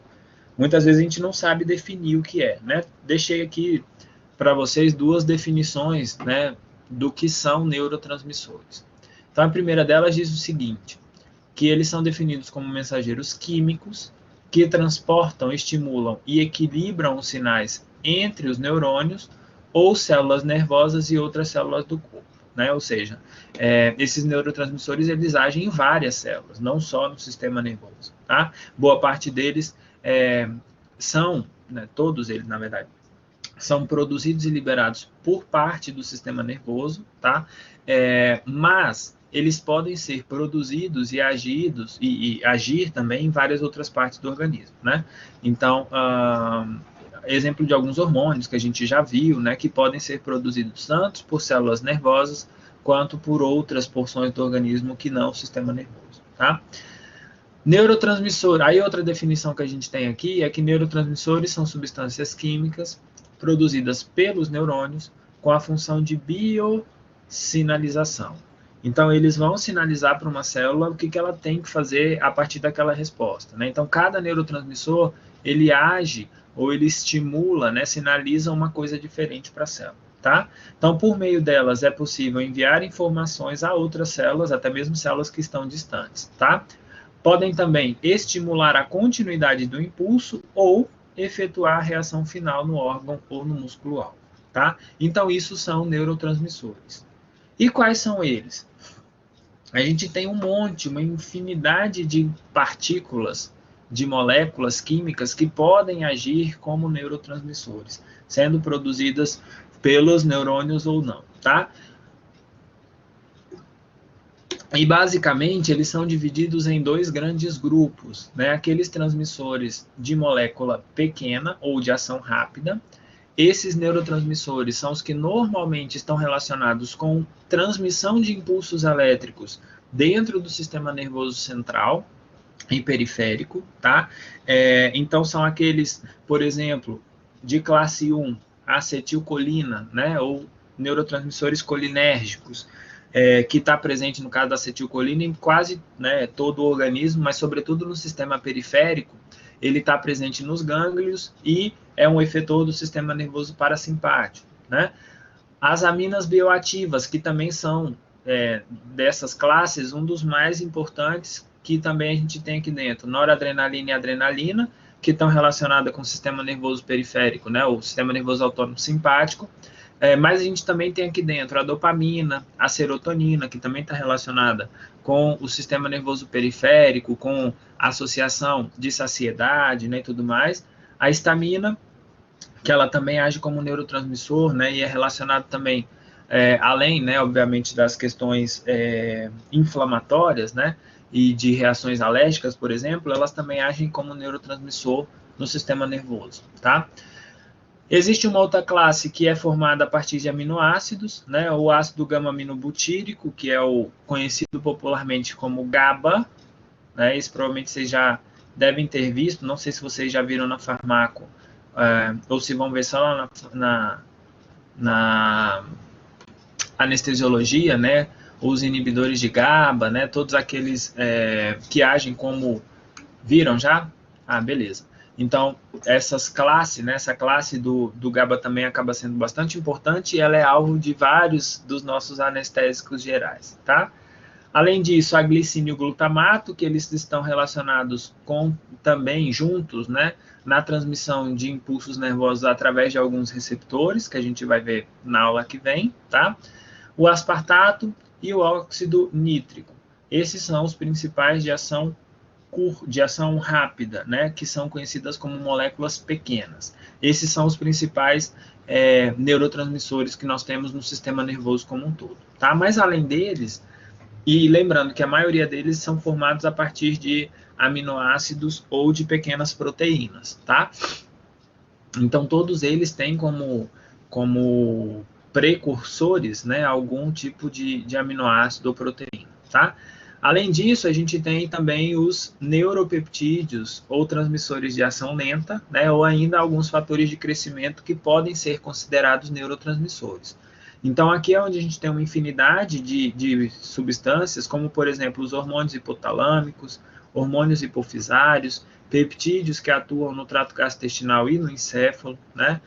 Muitas vezes a gente não sabe definir o que é, né? Deixei aqui para vocês duas definições, né, do que são neurotransmissores. Então, a primeira delas diz o seguinte, que eles são definidos como mensageiros químicos que transportam, estimulam e equilibram os sinais entre os neurônios ou células nervosas e outras células do corpo, né? Ou seja, esses neurotransmissores eles agem em várias células, não só no sistema nervoso, tá? Boa parte deles são, né, todos eles na verdade, são produzidos e liberados por parte do sistema nervoso, tá? Mas eles podem ser produzidos e agidos e agir também em várias outras partes do organismo, né? Então, exemplo de alguns hormônios que a gente já viu, né, que podem ser produzidos tanto por células nervosas quanto por outras porções do organismo que não o sistema nervoso, tá? Neurotransmissor, aí outra definição que a gente tem aqui é que neurotransmissores são substâncias químicas produzidas pelos neurônios com a função de biosinalização. Então, eles vão sinalizar para uma célula o que ela tem que fazer a partir daquela resposta, né? Então, cada neurotransmissor, ele age ou ele estimula, né, sinaliza uma coisa diferente para a célula, tá? Então, por meio delas, é possível enviar informações a outras células, até mesmo células que estão distantes, tá? Podem também estimular a continuidade do impulso ou efetuar a reação final no órgão ou no músculo-alvo, tá? Então, isso são neurotransmissores. E quais são eles? a gente tem um monte, uma infinidade de partículas, de moléculas químicas que podem agir como neurotransmissores, sendo produzidas pelos neurônios ou não, tá? E basicamente eles são divididos em dois grandes grupos, né? Aqueles transmissores de molécula pequena ou de ação rápida. Esses neurotransmissores são os que normalmente estão relacionados com transmissão de impulsos elétricos dentro do sistema nervoso central e periférico, tá? Então são aqueles, por exemplo, de classe 1, acetilcolina, né? Ou neurotransmissores colinérgicos, que está presente no caso da acetilcolina em quase, né, todo o organismo, mas sobretudo no sistema periférico. Ele está presente nos gânglios e é um efetor do sistema nervoso parasimpático, né? As aminas bioativas, que também são dessas classes, um dos mais importantes, que também a gente tem aqui dentro, noradrenalina e adrenalina, que estão relacionadas com o sistema nervoso periférico, né, o sistema nervoso autônomo simpático. Mas a gente também tem aqui dentro a dopamina, a serotonina, que também está relacionada com o sistema nervoso periférico, com a associação de saciedade, né, e tudo mais. A histamina, que ela também age como neurotransmissor, né, e é relacionado também, além, né, obviamente, das questões inflamatórias, né, e de reações alérgicas, por exemplo, elas também agem como neurotransmissor no sistema nervoso, tá? Existe uma outra classe que é formada a partir de aminoácidos, né? O ácido gama-aminobutírico, que é o conhecido popularmente como GABA, né? Esse provavelmente vocês já devem ter visto, não sei se vocês já viram na farmaco, ou se vão ver só lá na anestesiologia, né? Os inibidores de GABA, né? Todos aqueles que agem como... Viram já? Ah, beleza. Então, essas classes, né, essa classe do GABA também acaba sendo bastante importante e ela é alvo de vários dos nossos anestésicos gerais, tá? Além disso, a glicina e o glutamato, que eles estão relacionados com, também juntos, né, na transmissão de impulsos nervosos através de alguns receptores, que a gente vai ver na aula que vem, tá? O aspartato e o óxido nítrico. Esses são os principais de ação rápida, né, que são conhecidas como moléculas pequenas. Esses são os principais neurotransmissores que nós temos no sistema nervoso como um todo, tá? Mas além deles, e lembrando que a maioria deles são formados a partir de aminoácidos ou de pequenas proteínas, tá? Então todos eles têm como precursores, né, algum tipo de aminoácido ou proteína, tá? Além disso, a gente tem também os neuropeptídeos ou transmissores de ação lenta, né, ou ainda alguns fatores de crescimento que podem ser considerados neurotransmissores. Então, aqui é onde a gente tem uma infinidade de substâncias, como, por exemplo, os hormônios hipotalâmicos, hormônios hipofisários, peptídeos que atuam no trato gastrointestinal e no encéfalo, né?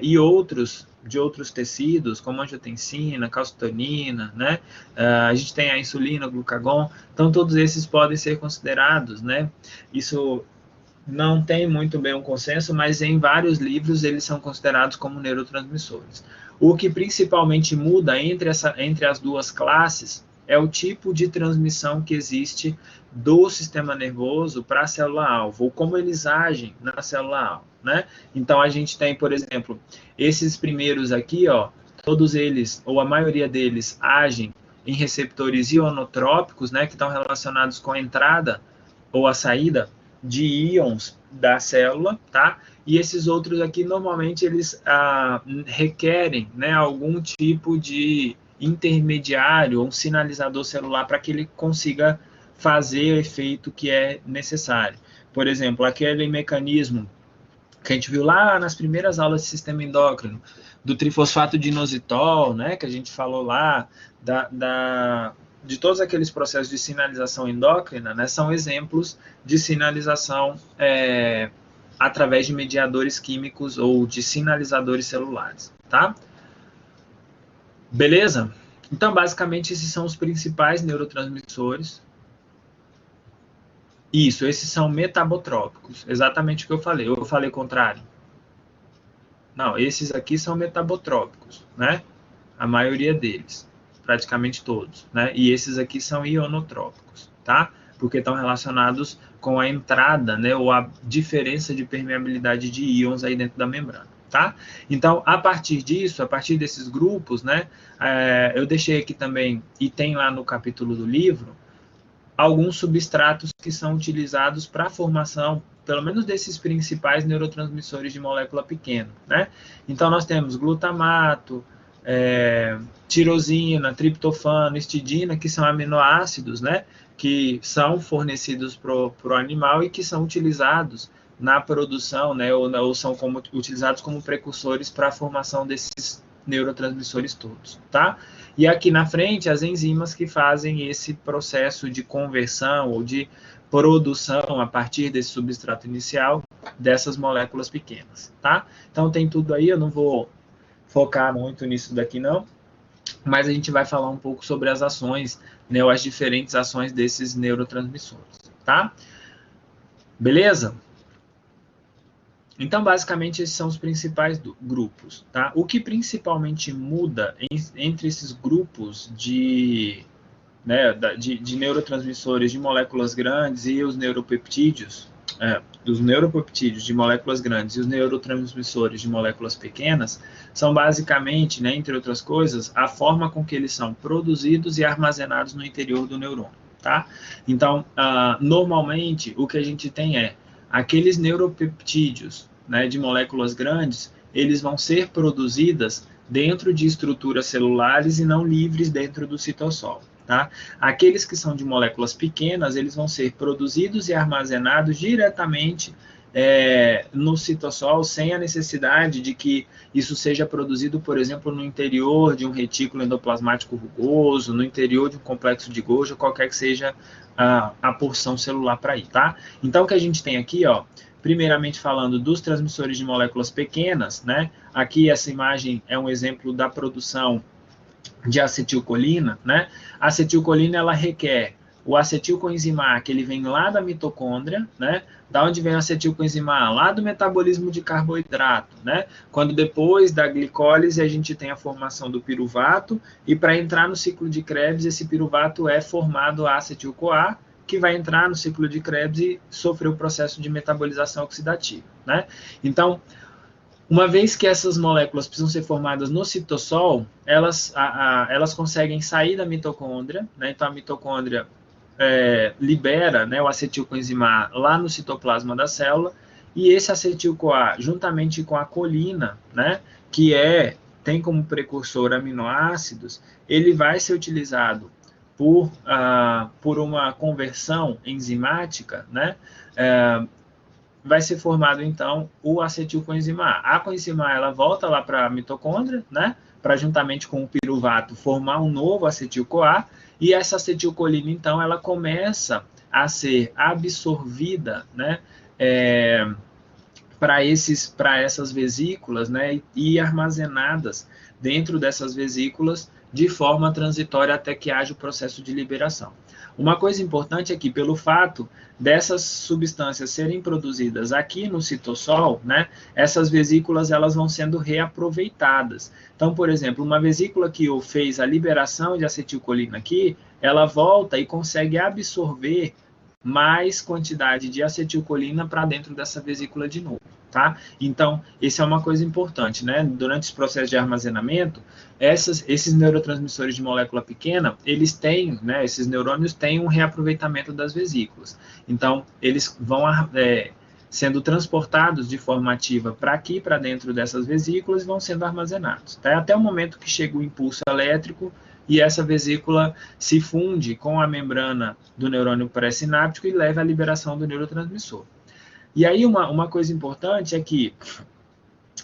E outros de outros tecidos, como angiotensina, calcitonina, né? A gente tem a insulina, o glucagon, então todos esses podem ser considerados, né? Isso não tem muito bem um consenso, mas em vários livros eles são considerados como neurotransmissores. O que principalmente muda entre as duas classes é o tipo de transmissão que existe do sistema nervoso para a célula-alvo, ou como eles agem na célula-alvo, né? Então, a gente tem, por exemplo, esses primeiros aqui, ó, todos eles, ou a maioria deles, agem em receptores ionotrópicos, né, que estão relacionados com a entrada ou a saída de íons da célula, tá? E esses outros aqui, normalmente, eles requerem, né, algum tipo de intermediário, um sinalizador celular para que ele consiga fazer o efeito que é necessário. Por exemplo, aquele mecanismo que a gente viu lá nas primeiras aulas de sistema endócrino, do trifosfato de inositol, né, que a gente falou lá, de todos aqueles processos de sinalização endócrina, né, são exemplos de sinalização através de mediadores químicos ou de sinalizadores celulares, tá? Beleza? Então, basicamente, esses são os principais neurotransmissores. Isso, esses são metabotrópicos, exatamente o que eu falei. Eu falei contrário. Não, esses aqui são metabotrópicos, né? A maioria deles. praticamente todos, né? E esses aqui são ionotrópicos, tá? Porque estão relacionados com a entrada, né, ou a diferença de permeabilidade de íons aí dentro da membrana, tá? Então, a partir disso, a partir desses grupos, né, eu deixei aqui também, e tem lá no capítulo do livro, alguns substratos que são utilizados para a formação, pelo menos desses principais neurotransmissores de molécula pequena, né? Então, nós temos glutamato, tirosina, triptofano, histidina, que são aminoácidos, né, que são fornecidos para o animal e que são utilizados na produção, né, ou são utilizados como precursores para a formação desses neurotransmissores todos, tá? E aqui na frente, as enzimas que fazem esse processo de conversão ou de produção a partir desse substrato inicial dessas moléculas pequenas, tá? Então tem tudo aí, eu não vou focar muito nisso daqui não, mas a gente vai falar um pouco sobre as ações, né, ou as diferentes ações desses neurotransmissores, tá? Beleza? Então, basicamente, esses são os principais grupos, tá? O que principalmente muda entre esses grupos de neurotransmissores de moléculas grandes e os neuropeptídeos, os neuropeptídeos de moléculas grandes e os neurotransmissores de moléculas pequenas, são basicamente, né, entre outras coisas, a forma com que eles são produzidos e armazenados no interior do neurônio, tá? Então, normalmente, o que a gente tem aqueles neuropeptídeos, né, de moléculas grandes, eles vão ser produzidas dentro de estruturas celulares e não livres dentro do citosol, tá? Aqueles que são de moléculas pequenas, eles vão ser produzidos e armazenados diretamente no citossol, sem a necessidade de que isso seja produzido, por exemplo, no interior de um retículo endoplasmático rugoso, no interior de um complexo de Golgi, ou qualquer que seja a porção celular para ir, tá? Então, o que a gente tem aqui, ó, primeiramente falando dos transmissores de moléculas pequenas, né? Aqui essa imagem é um exemplo da produção de acetilcolina, né? A acetilcolina, ela requer o acetilcoenzima A, que ele vem lá da mitocôndria, né? Da onde vem o acetilcoenzima A? Lá do metabolismo de carboidrato, né? Quando depois da glicólise a gente tem a formação do piruvato, e para entrar no ciclo de Krebs, esse piruvato é formado a acetil-CoA, que vai entrar no ciclo de Krebs e sofrer o processo de metabolização oxidativa, né? Então, uma vez que essas moléculas precisam ser formadas no citossol, elas conseguem sair da mitocôndria, né? Então a mitocôndria libera, né, o acetilcoenzima A lá no citoplasma da célula, e esse acetil-CoA, juntamente com a colina, né, que tem como precursor aminoácidos, ele vai ser utilizado por uma conversão enzimática, né, vai ser formado, então, o acetilcoenzima A. A coenzima A, ela volta lá para a mitocôndria, né, para, juntamente com o piruvato, formar um novo acetil-CoA, e essa acetilcolina, então, ela começa a ser absorvida, né, para essas vesículas, né, e armazenadas dentro dessas vesículas de forma transitória até que haja o processo de liberação. Uma coisa importante é que, pelo fato dessas substâncias serem produzidas aqui no citossol, né, essas vesículas elas vão sendo reaproveitadas. Então, por exemplo, uma vesícula que fez a liberação de acetilcolina aqui, ela volta e consegue absorver mais quantidade de acetilcolina para dentro dessa vesícula de novo, tá? Então, isso é uma coisa importante, né? Durante esse processo de armazenamento, esses neurotransmissores de molécula pequena, eles têm, né? Esses neurônios têm um reaproveitamento das vesículas. Então, eles vão sendo transportados de forma ativa para aqui, para dentro dessas vesículas, e vão sendo armazenados, tá? Até o momento que chega o impulso elétrico, e essa vesícula se funde com a membrana do neurônio pré-sináptico e leva à liberação do neurotransmissor. E aí uma coisa importante é que,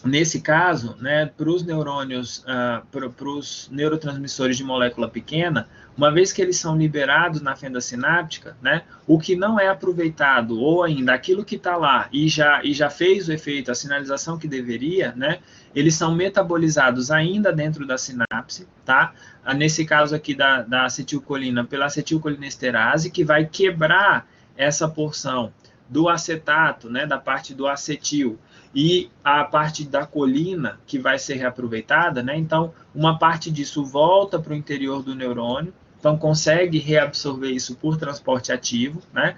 nesse caso, né, para os neurônios, para os neurotransmissores de molécula pequena, uma vez que eles são liberados na fenda sináptica, né, o que não é aproveitado, ou ainda aquilo que está lá e já fez o efeito, a sinalização que deveria, né, eles são metabolizados ainda dentro da sinapse, tá? Nesse caso aqui da acetilcolina, pela acetilcolinesterase, que vai quebrar essa porção do acetato, né, da parte do acetil, e a parte da colina que vai ser reaproveitada, né? Então, uma parte disso volta para o interior do neurônio, então consegue reabsorver isso por transporte ativo, né?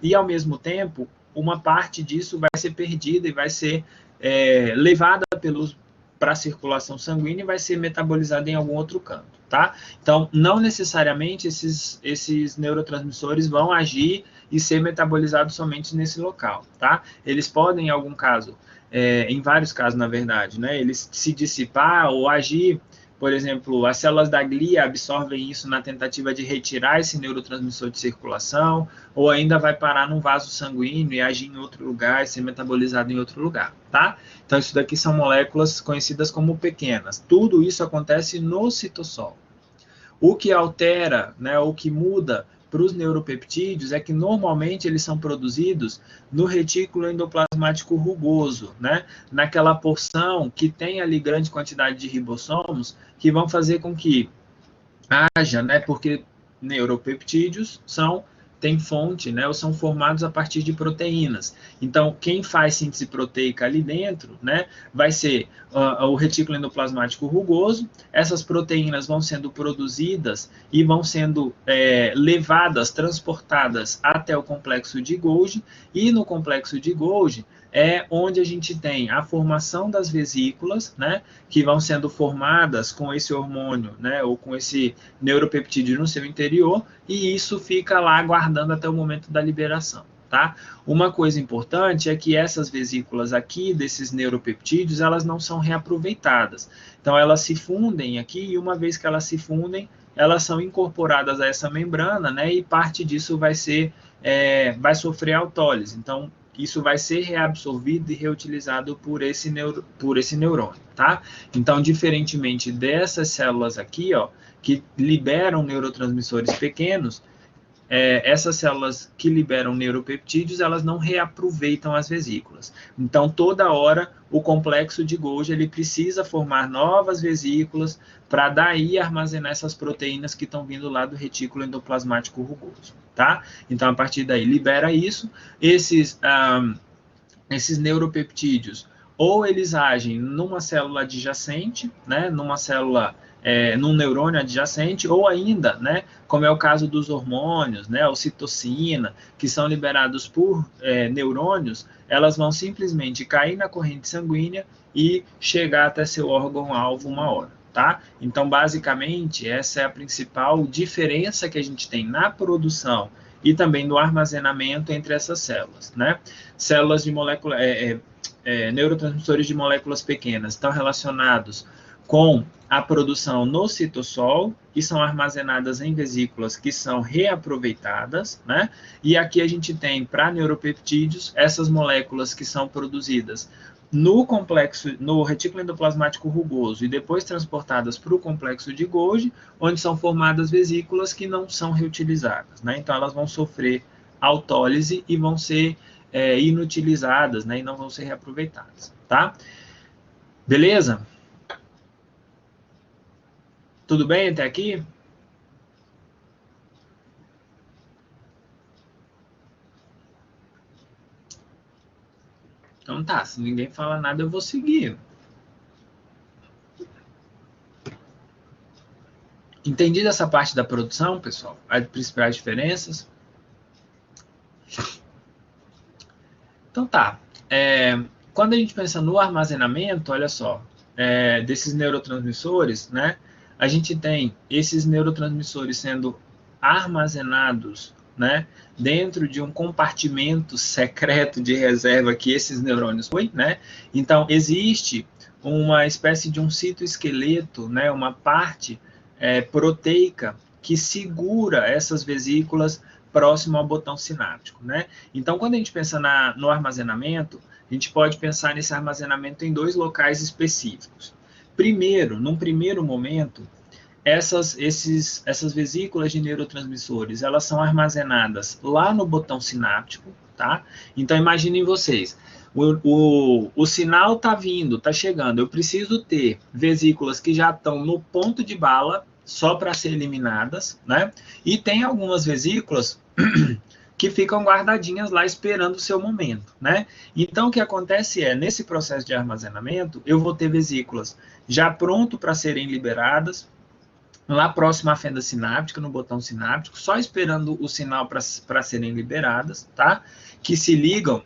E ao mesmo tempo, uma parte disso vai ser perdida e vai ser levada para a circulação sanguínea e vai ser metabolizada em algum outro canto, tá? Então, não necessariamente esses neurotransmissores vão agir e ser metabolizados somente nesse local, tá? Eles podem, em algum caso, em vários casos, na verdade, né? Eles se dissipar ou agir. Por exemplo, as células da glia absorvem isso na tentativa de retirar esse neurotransmissor de circulação, ou ainda vai parar num vaso sanguíneo e agir em outro lugar e ser metabolizado em outro lugar, tá? Então, isso daqui são moléculas conhecidas como pequenas. Tudo isso acontece no citossol. O que altera, né, o que muda para os neuropeptídeos é que normalmente eles são produzidos no retículo endoplasmático rugoso, né? Naquela porção que tem ali grande quantidade de ribossomos que vão fazer com que haja, né? Porque neuropeptídeos têm fonte, né, ou são formados a partir de proteínas. Então, quem faz síntese proteica ali dentro, né, vai ser o retículo endoplasmático rugoso. Essas proteínas vão sendo produzidas e vão sendo levadas, transportadas até o complexo de Golgi, e no complexo de Golgi é onde a gente tem a formação das vesículas, né, que vão sendo formadas com esse hormônio, né, ou com esse neuropeptídeo no seu interior, e isso fica lá aguardando até o momento da liberação, tá? Uma coisa importante é que essas vesículas aqui, desses neuropeptídeos, elas não são reaproveitadas. Então, elas se fundem aqui, e uma vez que elas se fundem, elas são incorporadas a essa membrana, né, e parte disso vai sofrer autólise. Então, isso vai ser reabsorvido e reutilizado por esse neurônio, tá? Então, diferentemente dessas células aqui, ó, que liberam neurotransmissores pequenos, essas células que liberam neuropeptídeos, elas não reaproveitam as vesículas. Então, toda hora, o complexo de Golgi ele precisa formar novas vesículas para daí armazenar essas proteínas que estão vindo lá do retículo endoplasmático rugoso, tá? Então, a partir daí, libera isso. Esses neuropeptídeos, ou eles agem numa célula adjacente, né, num neurônio adjacente, ou ainda, né, como é o caso dos hormônios, né, ocitocina, que são liberados por neurônios, elas vão simplesmente cair na corrente sanguínea e chegar até seu órgão-alvo uma hora, tá? Então, basicamente, essa é a principal diferença que a gente tem na produção e também no armazenamento entre essas células, né? Células de neurotransmissores de moléculas pequenas estão relacionados com a produção no citossol e são armazenadas em vesículas que são reaproveitadas, né? E aqui a gente tem, para neuropeptídeos, essas moléculas que são produzidas no retículo endoplasmático rugoso e depois transportadas para o complexo de Golgi, onde são formadas vesículas que não são reutilizadas, né? Então, elas vão sofrer autólise e vão ser inutilizadas, né? E não vão ser reaproveitadas, tá? Beleza? Tudo bem até aqui? Então tá, se ninguém fala nada, eu vou seguir. Entendido essa parte da produção, pessoal? As principais diferenças? Então tá. Quando a gente pensa no armazenamento, olha só, desses neurotransmissores, né? A gente tem esses neurotransmissores sendo armazenados, né, dentro de um compartimento secreto de reserva que esses neurônios foi, né? Então, existe uma espécie de um citoesqueleto, né, uma parte proteica que segura essas vesículas próximo ao botão sináptico, né? Então, quando a gente pensa no armazenamento, a gente pode pensar nesse armazenamento em dois locais específicos. Primeiro, num primeiro momento, essas vesículas de neurotransmissores, elas são armazenadas lá no botão sináptico, tá? Então, imaginem vocês, o sinal está vindo, está chegando, eu preciso ter vesículas que já estão no ponto de bala, só para ser eliminadas, né? E tem algumas vesículas que ficam guardadinhas lá esperando o seu momento, né? Então, o que acontece é, nesse processo de armazenamento, eu vou ter vesículas já pronto para serem liberadas, lá próximo à fenda sináptica, no botão sináptico, só esperando o sinal para serem liberadas, tá? Que se ligam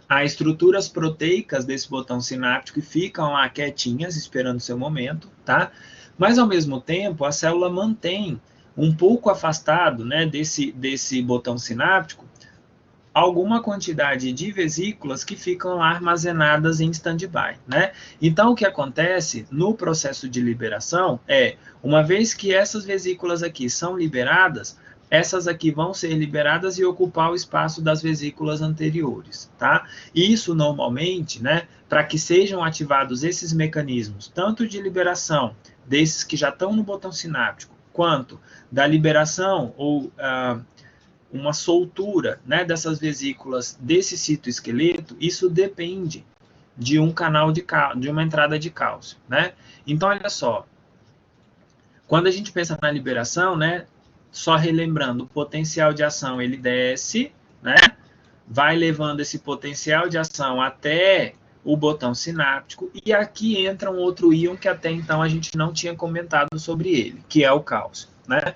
a estruturas proteicas desse botão sináptico e ficam lá quietinhas, esperando o seu momento, tá? Mas, ao mesmo tempo, a célula mantém um pouco afastado, né, desse botão sináptico, alguma quantidade de vesículas que ficam lá armazenadas em stand-by, né? Então, o que acontece no processo de liberação é, uma vez que essas vesículas aqui são liberadas, essas aqui vão ser liberadas e ocupar o espaço das vesículas anteriores, tá? Isso, normalmente, né, para que sejam ativados esses mecanismos, tanto de liberação desses que já estão no botão sináptico, quanto da liberação ou uma soltura, né, dessas vesículas desse citoesqueleto, isso depende de um canal de uma entrada de cálcio, né? Então, olha só, quando a gente pensa na liberação, né, só relembrando, o potencial de ação ele desce, né, vai levando esse potencial de ação até o botão sináptico, e aqui entra um outro íon que até então a gente não tinha comentado sobre ele, que é o cálcio, né?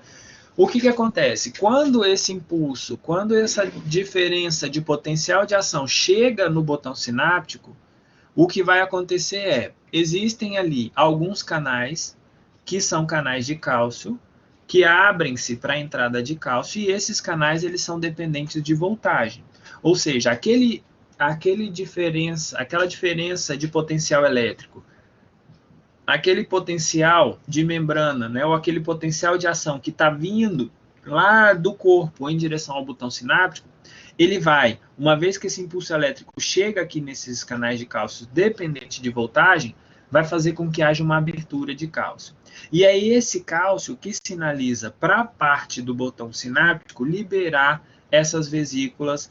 O que acontece? Quando esse impulso, quando essa diferença de potencial de ação chega no botão sináptico, o que vai acontecer é, existem ali alguns canais, que são canais de cálcio, que abrem-se para a entrada de cálcio, e esses canais eles são dependentes de voltagem. Ou seja, aquela diferença de potencial elétrico, aquele potencial de membrana, né, ou aquele potencial de ação que está vindo lá do corpo em direção ao botão sináptico, ele vai, uma vez que esse impulso elétrico chega aqui nesses canais de cálcio dependente de voltagem, vai fazer com que haja uma abertura de cálcio. E é esse cálcio que sinaliza para a parte do botão sináptico liberar essas vesículas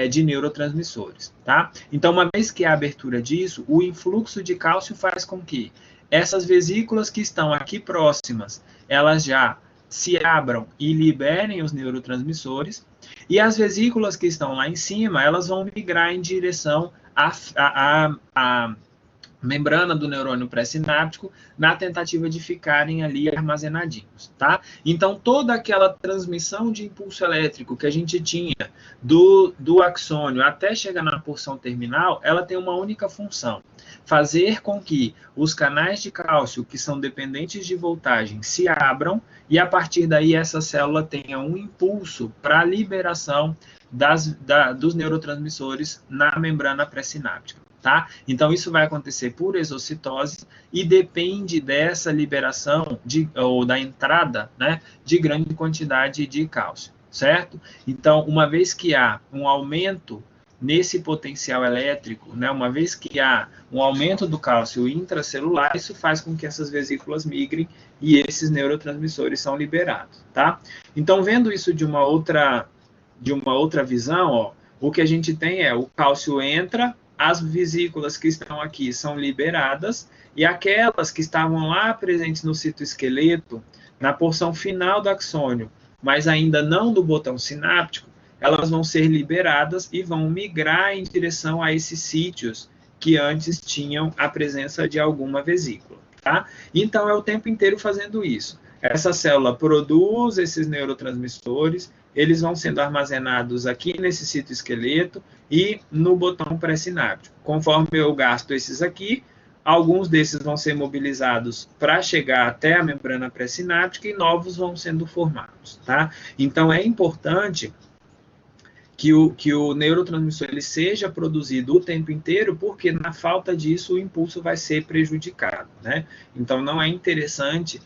de neurotransmissores, tá? Então, uma vez que há abertura disso, o influxo de cálcio faz com que essas vesículas que estão aqui próximas, elas já se abram e liberem os neurotransmissores, e as vesículas que estão lá em cima, elas vão migrar em direção à membrana do neurônio pré-sináptico, na tentativa de ficarem ali armazenadinhos, tá? Então, toda aquela transmissão de impulso elétrico que a gente tinha do axônio até chegar na porção terminal, ela tem uma única função: fazer com que os canais de cálcio, que são dependentes de voltagem, se abram, e a partir daí essa célula tenha um impulso para a liberação dos neurotransmissores na membrana pré-sináptica. Tá? Então, isso vai acontecer por exocitose e depende dessa liberação ou da entrada, né, de grande quantidade de cálcio, certo? Então, uma vez que há um aumento nesse potencial elétrico, né, uma vez que há um aumento do cálcio intracelular, isso faz com que essas vesículas migrem e esses neurotransmissores são liberados, tá? Então, vendo isso de uma outra visão, ó, o que a gente tem é o cálcio entra, as vesículas que estão aqui são liberadas, e aquelas que estavam lá presentes no citoesqueleto, na porção final do axônio, mas ainda não do botão sináptico, elas vão ser liberadas e vão migrar em direção a esses sítios que antes tinham a presença de alguma vesícula, tá? Então, é o tempo inteiro fazendo isso. Essa célula produz esses neurotransmissores, eles vão sendo armazenados aqui nesse citoesqueleto e no botão pré-sináptico. Conforme eu gasto esses aqui, alguns desses vão ser mobilizados para chegar até a membrana pré-sináptica e novos vão sendo formados, tá? Então, é importante que o neurotransmissor ele seja produzido o tempo inteiro, porque na falta disso o impulso vai ser prejudicado, né? Então, não é interessante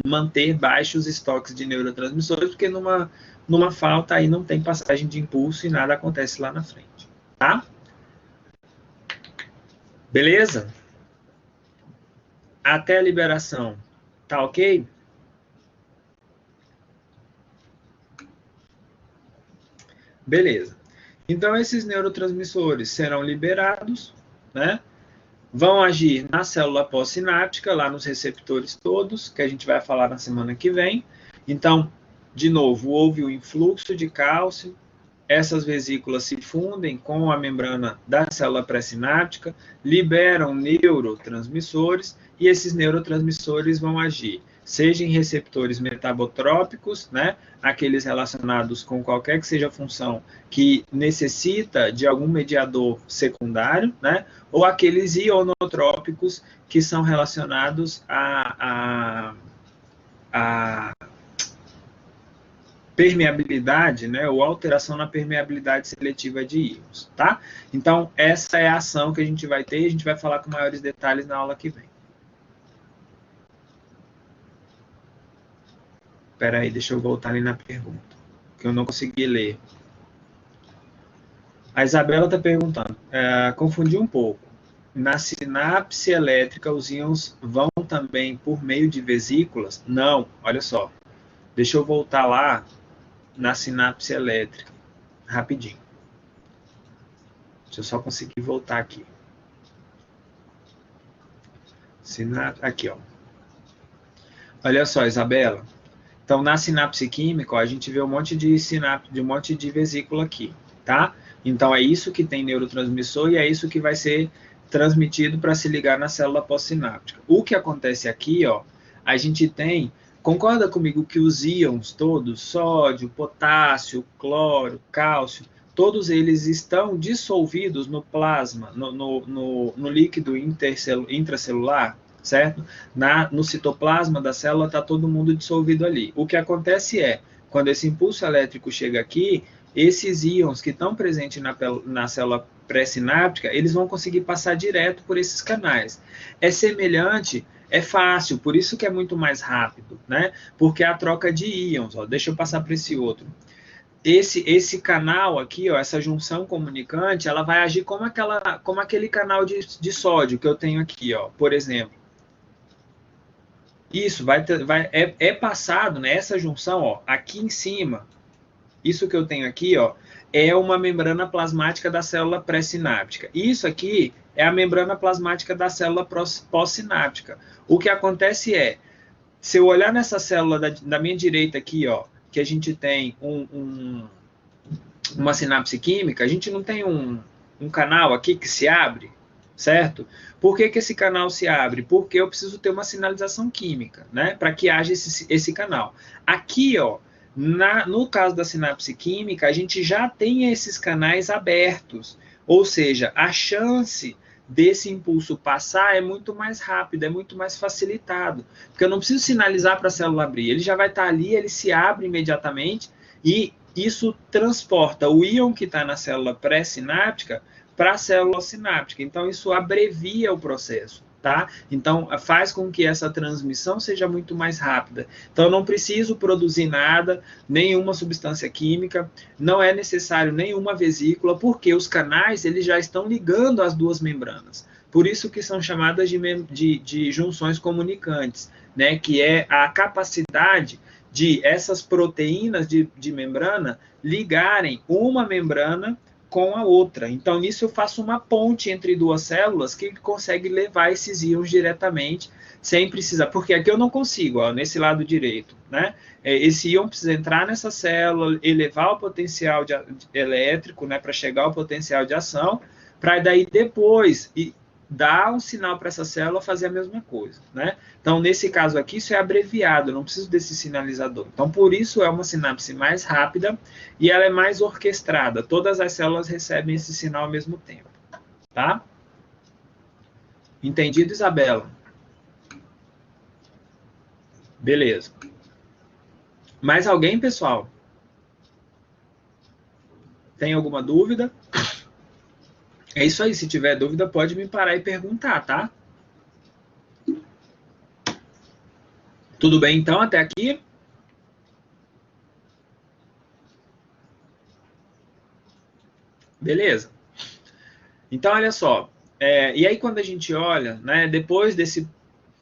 manter baixos estoques de neurotransmissores, porque numa falta aí não tem passagem de impulso e nada acontece lá na frente, tá? Beleza? Até a liberação, tá ok? Beleza. Então, esses neurotransmissores serão liberados, né? Vão agir na célula pós-sináptica, lá nos receptores todos, que a gente vai falar na semana que vem. Então, de novo, houve o influxo de cálcio, essas vesículas se fundem com a membrana da célula pré-sináptica, liberam neurotransmissores, e esses neurotransmissores vão agir, seja em receptores metabotrópicos, né, aqueles relacionados com qualquer que seja a função que necessita de algum mediador secundário, né, ou aqueles ionotrópicos que são relacionados a permeabilidade, né, ou alteração na permeabilidade seletiva de íons, tá? Então, essa é a ação que a gente vai ter e a gente vai falar com maiores detalhes na aula que vem. Espera aí, deixa eu voltar ali na pergunta, que eu não consegui ler. A Isabela está perguntando, confundi um pouco. Na sinapse elétrica, os íons vão também por meio de vesículas? Não, olha só. Deixa eu voltar lá na sinapse elétrica, rapidinho. Deixa eu só conseguir voltar aqui. Aqui, ó. Olha só, Isabela. Então, na sinapse química, ó, a gente vê um monte de vesícula aqui, tá? Então, é isso que tem neurotransmissor e é isso que vai ser transmitido para se ligar na célula pós-sináptica. O que acontece aqui, ó, a gente tem, concorda comigo que os íons todos, sódio, potássio, cloro, cálcio, todos eles estão dissolvidos no plasma, no líquido intracelular, certo? No citoplasma da célula está todo mundo dissolvido ali. O que acontece é, quando esse impulso elétrico chega aqui, esses íons que estão presentes na célula pré-sináptica, eles vão conseguir passar direto por esses canais. É semelhante, é fácil, por isso que é muito mais rápido, né? Porque a troca de íons, ó, deixa eu passar para esse outro. Esse canal aqui, ó, essa junção comunicante, ela vai agir como aquele canal de sódio que eu tenho aqui, ó, por exemplo. Isso é passado, né, essa junção, ó, aqui em cima, isso que eu tenho aqui, ó, é uma membrana plasmática da célula pré-sináptica. Isso aqui é a membrana plasmática da célula pós-sináptica. O que acontece é, se eu olhar nessa célula da minha direita aqui, ó, que a gente tem uma sinapse química, a gente não tem um canal aqui que se abre, certo? Por que esse canal se abre? Porque eu preciso ter uma sinalização química, né? Para que haja esse canal. Aqui, ó, no caso da sinapse química, a gente já tem esses canais abertos, ou seja, a chance desse impulso passar é muito mais rápido, é muito mais facilitado, porque eu não preciso sinalizar para a célula abrir, ele já vai estar ali, ele se abre imediatamente e isso transporta o íon que está na célula pré-sináptica para a célula sináptica. Então, isso abrevia o processo, tá? Então, faz com que essa transmissão seja muito mais rápida. Então, eu não preciso produzir nada, nenhuma substância química, não é necessário nenhuma vesícula, porque os canais eles já estão ligando as duas membranas. Por isso que são chamadas de junções comunicantes, né? Que é a capacidade de essas proteínas de membrana ligarem uma membrana com a outra. Então, nisso eu faço uma ponte entre duas células que consegue levar esses íons diretamente, sem precisar, porque aqui eu não consigo, ó, nesse lado direito, né? Esse íon precisa entrar nessa célula, elevar o potencial elétrico, né, para chegar ao potencial de ação, para daí depois dar um sinal para essa célula fazer a mesma coisa, né? Então, nesse caso aqui, isso é abreviado, eu não preciso desse sinalizador. Então, por isso é uma sinapse mais rápida e ela é mais orquestrada. Todas as células recebem esse sinal ao mesmo tempo, tá? Entendido, Isabela? Beleza. Mais alguém, pessoal? Tem alguma dúvida? É isso aí, se tiver dúvida, pode me parar e perguntar, tá? Tudo bem, então, até aqui? Beleza. Então, olha só. E aí, quando a gente olha, né, depois desse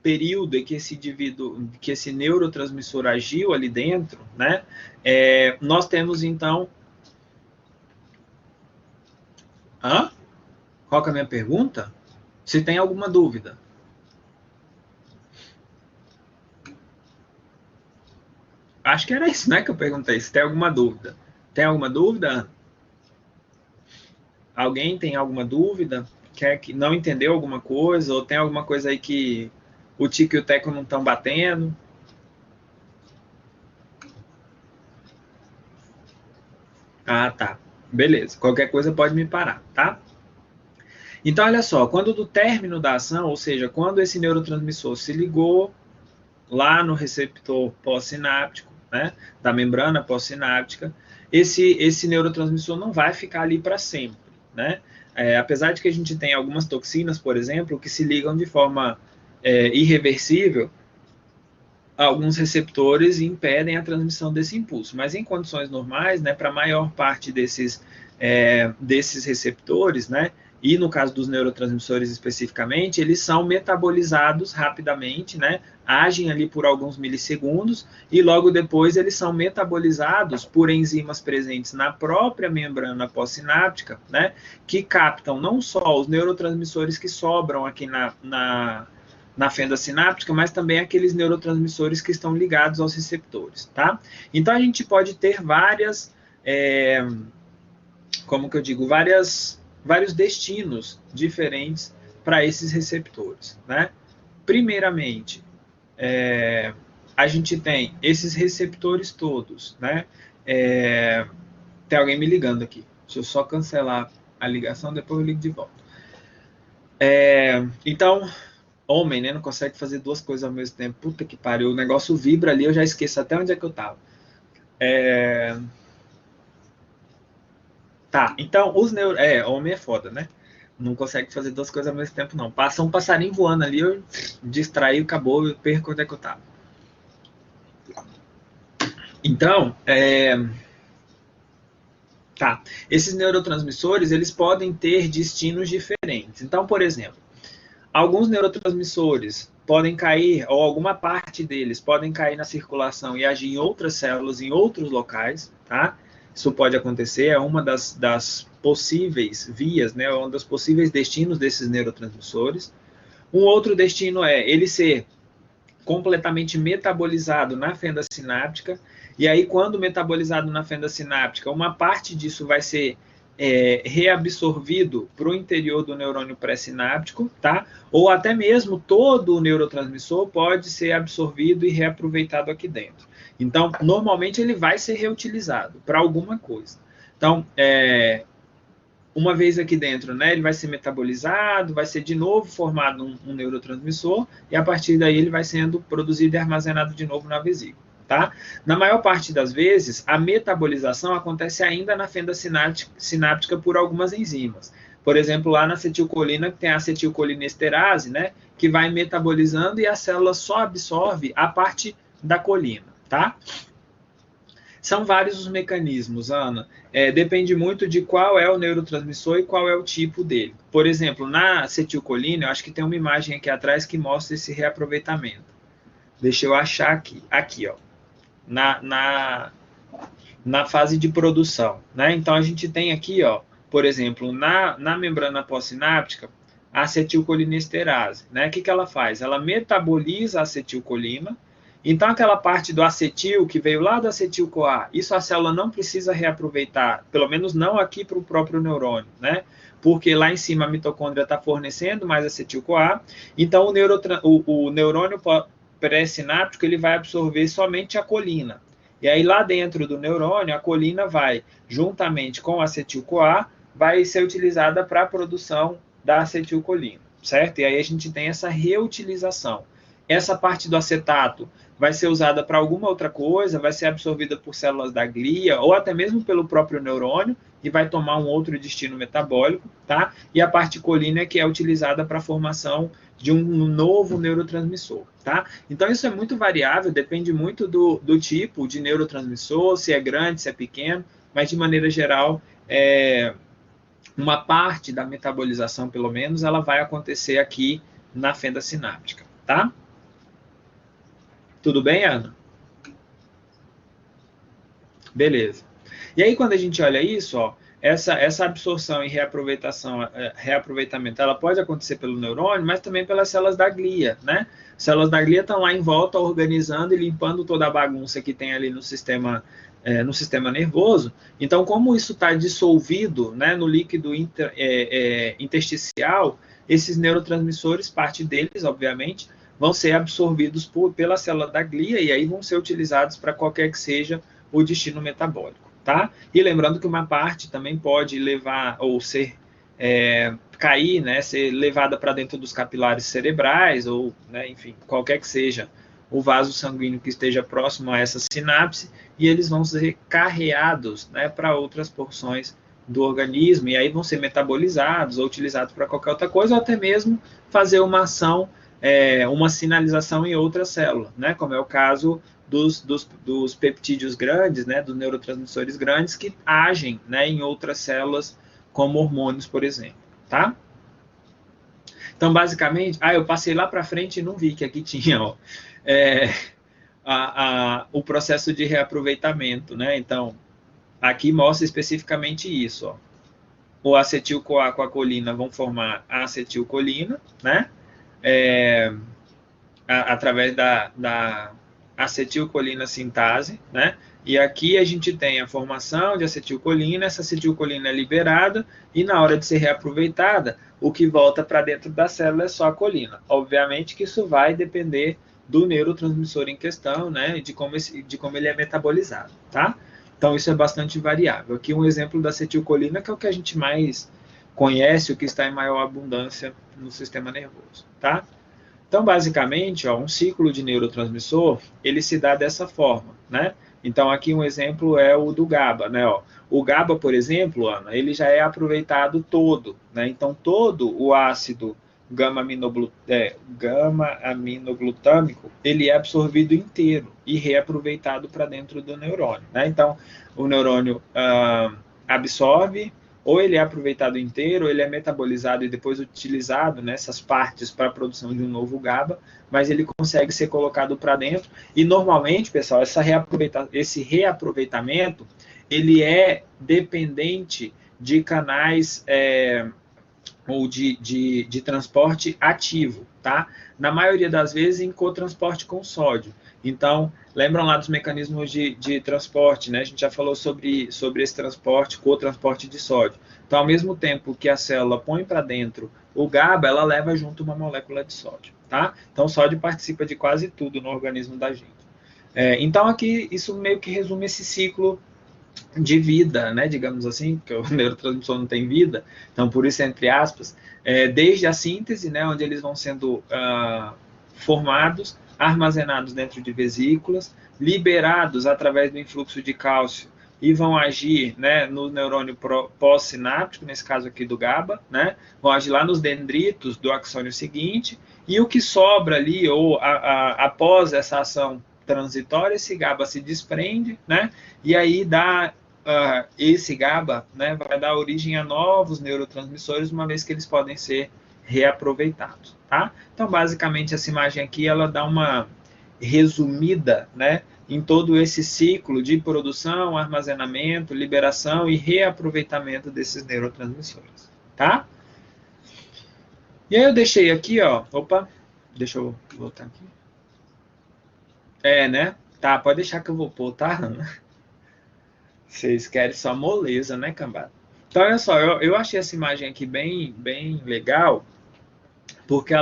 período em que esse indivíduo, que esse neurotransmissor agiu ali dentro, né, nós temos, então... Hã? Qual que é a minha pergunta? Se tem alguma dúvida. Acho que era isso, né, que eu perguntei. Se tem alguma dúvida. Tem alguma dúvida? Alguém tem alguma dúvida? Quer que não entendeu alguma coisa? Ou tem alguma coisa aí que o tico e o teco não estão batendo? Ah, tá. Beleza. Qualquer coisa pode me parar, tá? Então, olha só, quando do término da ação, ou seja, quando esse neurotransmissor se ligou lá no receptor pós-sináptico, né, da membrana pós-sináptica, esse neurotransmissor não vai ficar ali para sempre, né? Apesar de que a gente tem algumas toxinas, por exemplo, que se ligam de forma irreversível a alguns receptores e impedem a transmissão desse impulso. Mas em condições normais, né, para a maior parte desses receptores, né, e no caso dos neurotransmissores especificamente, eles são metabolizados rapidamente, né, agem ali por alguns milissegundos e logo depois eles são metabolizados por enzimas presentes na própria membrana pós-sináptica, né, que captam não só os neurotransmissores que sobram aqui na fenda sináptica, mas também aqueles neurotransmissores que estão ligados aos receptores, tá? Então a gente pode ter como que eu digo, vários destinos diferentes para esses receptores, né? Primeiramente, a gente tem esses receptores todos, né? Tem alguém me ligando aqui. Deixa eu só cancelar a ligação, depois eu ligo de volta. Então, homem, né? Não consegue fazer duas coisas ao mesmo tempo. Puta que pariu, o negócio vibra ali, eu já esqueço até onde é que eu tava. Tá, então, homem é foda, né? Não consegue fazer duas coisas ao mesmo tempo, não. Passa um passarinho voando ali, eu distraí, acabou, eu perco onde é que eu tava. Então, tá. Esses neurotransmissores, eles podem ter destinos diferentes. Então, por exemplo, alguns neurotransmissores podem cair, ou alguma parte deles podem cair na circulação e agir em outras células, em outros locais, tá? Isso pode acontecer, é uma das possíveis vias, né? Um dos possíveis destinos desses neurotransmissores. Um outro destino é ele ser completamente metabolizado na fenda sináptica, e aí quando metabolizado na fenda sináptica, uma parte disso vai ser reabsorvido para o interior do neurônio pré-sináptico, tá? Ou até mesmo todo o neurotransmissor pode ser absorvido e reaproveitado aqui dentro. Então, normalmente ele vai ser reutilizado para alguma coisa. Então, uma vez aqui dentro, né, ele vai ser metabolizado, vai ser de novo formado um neurotransmissor e a partir daí ele vai sendo produzido e armazenado de novo na vesícula. Tá? Na maior parte das vezes, a metabolização acontece ainda na fenda sináptica por algumas enzimas. Por exemplo, lá na acetilcolina, que tem a acetilcolinesterase, né, que vai metabolizando e a célula só absorve a parte da colina. Tá? São vários os mecanismos, Ana. Depende muito de qual é o neurotransmissor e qual é o tipo dele. Por exemplo, na acetilcolina, eu acho que tem uma imagem aqui atrás que mostra esse reaproveitamento. Deixa eu achar aqui. Aqui, ó. Na fase de produção, né? Então a gente tem aqui, ó, por exemplo, na membrana pós-sináptica, a acetilcolinesterase, né? O que ela faz? Ela metaboliza a acetilcolina. Então aquela parte do acetil que veio lá do acetil-CoA, isso a célula não precisa reaproveitar, pelo menos não aqui para o próprio neurônio, né? Porque lá em cima a mitocôndria está fornecendo mais acetil-CoA, então o neurônio pré-sináptico ele vai absorver somente a colina. E aí lá dentro do neurônio, a colina vai, juntamente com a acetil-CoA, vai ser utilizada para a produção da acetilcolina, certo? E aí a gente tem essa reutilização. Essa parte do acetato vai ser usada para alguma outra coisa, vai ser absorvida por células da glia ou até mesmo pelo próprio neurônio e vai tomar um outro destino metabólico, tá? E a parte colina que é utilizada para a formação de um novo neurotransmissor, tá? Então isso é muito variável, depende muito do tipo de neurotransmissor, se é grande, se é pequeno, mas de maneira geral, uma parte da metabolização, pelo menos, ela vai acontecer aqui na fenda sináptica, tá? Tudo bem, Ana? Beleza. E aí, quando a gente olha isso, ó, essa absorção e reaproveitamento, ela pode acontecer pelo neurônio, mas também pelas células da glia, né? Células da glia estão lá em volta, organizando e limpando toda a bagunça que tem ali no sistema nervoso. Então, como isso está dissolvido, né, no líquido intersticial, esses neurotransmissores, parte deles, obviamente, vão ser absorvidos pela célula da glia e aí vão ser utilizados para qualquer que seja o destino metabólico, tá? E lembrando que uma parte também pode levar ou cair, né, ser levada para dentro dos capilares cerebrais ou, né, enfim, qualquer que seja o vaso sanguíneo que esteja próximo a essa sinapse, e eles vão ser carreados, né, para outras porções do organismo, e aí vão ser metabolizados ou utilizados para qualquer outra coisa, ou até mesmo fazer uma ação, uma sinalização em outra célula, né, como é o caso dos peptídeos grandes, né, dos neurotransmissores grandes, que agem, né, em outras células, como hormônios, por exemplo, tá? Então, basicamente, eu passei lá para frente e não vi que aqui tinha, ó, o processo de reaproveitamento, né? Então, aqui mostra especificamente isso, ó. O acetil-coacolina vão formar a acetilcolina, né? Através da acetilcolina sintase, né? E aqui a gente tem a formação de acetilcolina, essa acetilcolina é liberada e na hora de ser reaproveitada, o que volta para dentro da célula é só a colina. Obviamente que isso vai depender do neurotransmissor em questão, né? De como ele é metabolizado, tá? Então isso é bastante variável. Aqui um exemplo da acetilcolina, que é o que a gente mais conhece, o que está em maior abundância no sistema nervoso, tá? Então, basicamente, ó, um ciclo de neurotransmissor, ele se dá dessa forma, né? Então, aqui um exemplo é o do GABA, né? Ó, o GABA, por exemplo, Ana, ele já é aproveitado todo, né? Então, todo o ácido gama-aminoglutâmico, ele é absorvido inteiro e reaproveitado para dentro do neurônio, né? Então, o neurônio absorve, ou ele é aproveitado inteiro, ou ele é metabolizado e depois utilizado nessas partes para a produção de um novo GABA, mas ele consegue ser colocado para dentro. E normalmente, pessoal, esse reaproveitamento, ele é dependente de canais ou de transporte ativo, tá? Na maioria das vezes em cotransporte com sódio. Então, lembram lá dos mecanismos de transporte, né? A gente já falou sobre esse transporte, cotransporte de sódio. Então, ao mesmo tempo que a célula põe para dentro o GABA, ela leva junto uma molécula de sódio, tá? Então, o sódio participa de quase tudo no organismo da gente. Então, aqui, isso meio que resume esse ciclo de vida, né, digamos assim, porque o neurotransmissor não tem vida, então por isso, entre aspas, desde a síntese, né, onde eles vão sendo formados, armazenados dentro de vesículas, liberados através do influxo de cálcio e vão agir, né, no neurônio pós-sináptico, nesse caso aqui do GABA, né, vão agir lá nos dendritos do axônio seguinte, e o que sobra ali, ou após essa ação transitória, esse GABA se desprende, né, e aí dá esse GABA, né, vai dar origem a novos neurotransmissores, uma vez que eles podem ser reaproveitados, tá? Então, basicamente, essa imagem aqui, ela dá uma resumida, né, em todo esse ciclo de produção, armazenamento, liberação e reaproveitamento desses neurotransmissores, tá? E aí eu deixei aqui, ó, deixa eu voltar aqui. Né? Tá, pode deixar que eu vou pôr, tá, Ana? Vocês querem só moleza, né, cambada? Então, olha só, eu achei essa imagem aqui bem legal, porque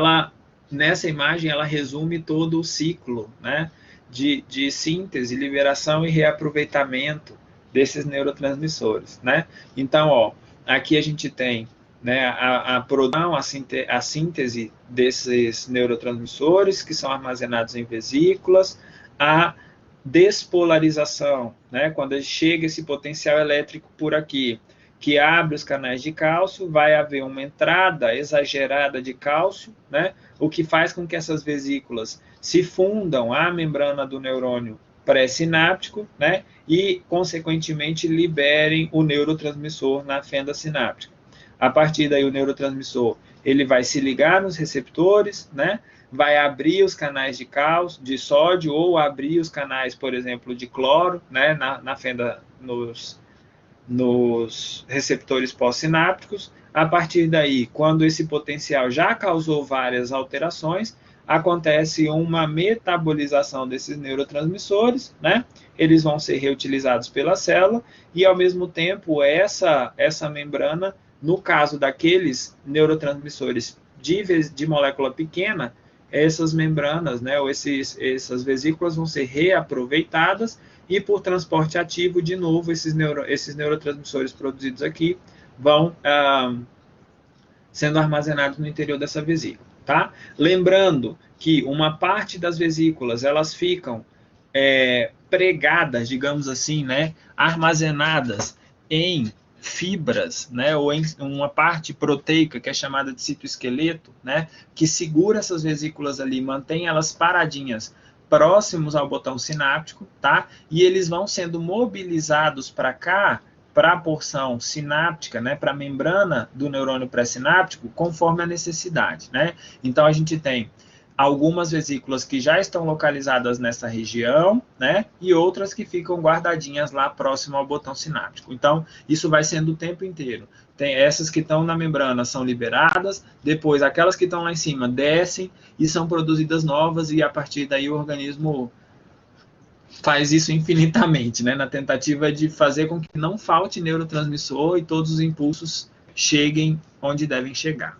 nessa imagem, ela resume todo o ciclo, né, de síntese, liberação e reaproveitamento desses neurotransmissores, né? Então, ó, aqui a gente tem, né, a produção, a síntese desses neurotransmissores, que são armazenados em vesículas, a despolarização, né? Quando chega esse potencial elétrico por aqui, que abre os canais de cálcio, vai haver uma entrada exagerada de cálcio, né? O que faz com que essas vesículas se fundam à membrana do neurônio pré-sináptico, né? E, consequentemente, liberem o neurotransmissor na fenda sináptica. A partir daí, o neurotransmissor ele vai se ligar nos receptores, né? Vai abrir os canais de cálcio, de sódio, ou abrir os canais, por exemplo, de cloro, né, na fenda, nos receptores pós-sinápticos. A partir daí, quando esse potencial já causou várias alterações, acontece uma metabolização desses neurotransmissores, né? Eles vão ser reutilizados pela célula e, ao mesmo tempo, essa membrana, no caso daqueles neurotransmissores de molécula pequena, essas membranas, né, ou essas vesículas vão ser reaproveitadas e, por transporte ativo, de novo, esses neurotransmissores produzidos aqui vão sendo armazenados no interior dessa vesícula. Tá? Lembrando que uma parte das vesículas elas ficam pregadas, digamos assim, né, armazenadas em fibras, né, ou em uma parte proteica que é chamada de citoesqueleto, né, que segura essas vesículas ali, mantém elas paradinhas próximos ao botão sináptico, tá? E eles vão sendo mobilizados para cá, para a porção sináptica, né, para a membrana do neurônio pré-sináptico, conforme a necessidade, né? Então, a gente tem algumas vesículas que já estão localizadas nessa região, né, e outras que ficam guardadinhas lá próximo ao botão sináptico. Então, isso vai sendo o tempo inteiro. Tem essas que estão na membrana são liberadas, depois aquelas que estão lá em cima descem e são produzidas novas, e a partir daí o organismo faz isso infinitamente, né, na tentativa de fazer com que não falte neurotransmissor e todos os impulsos cheguem onde devem chegar.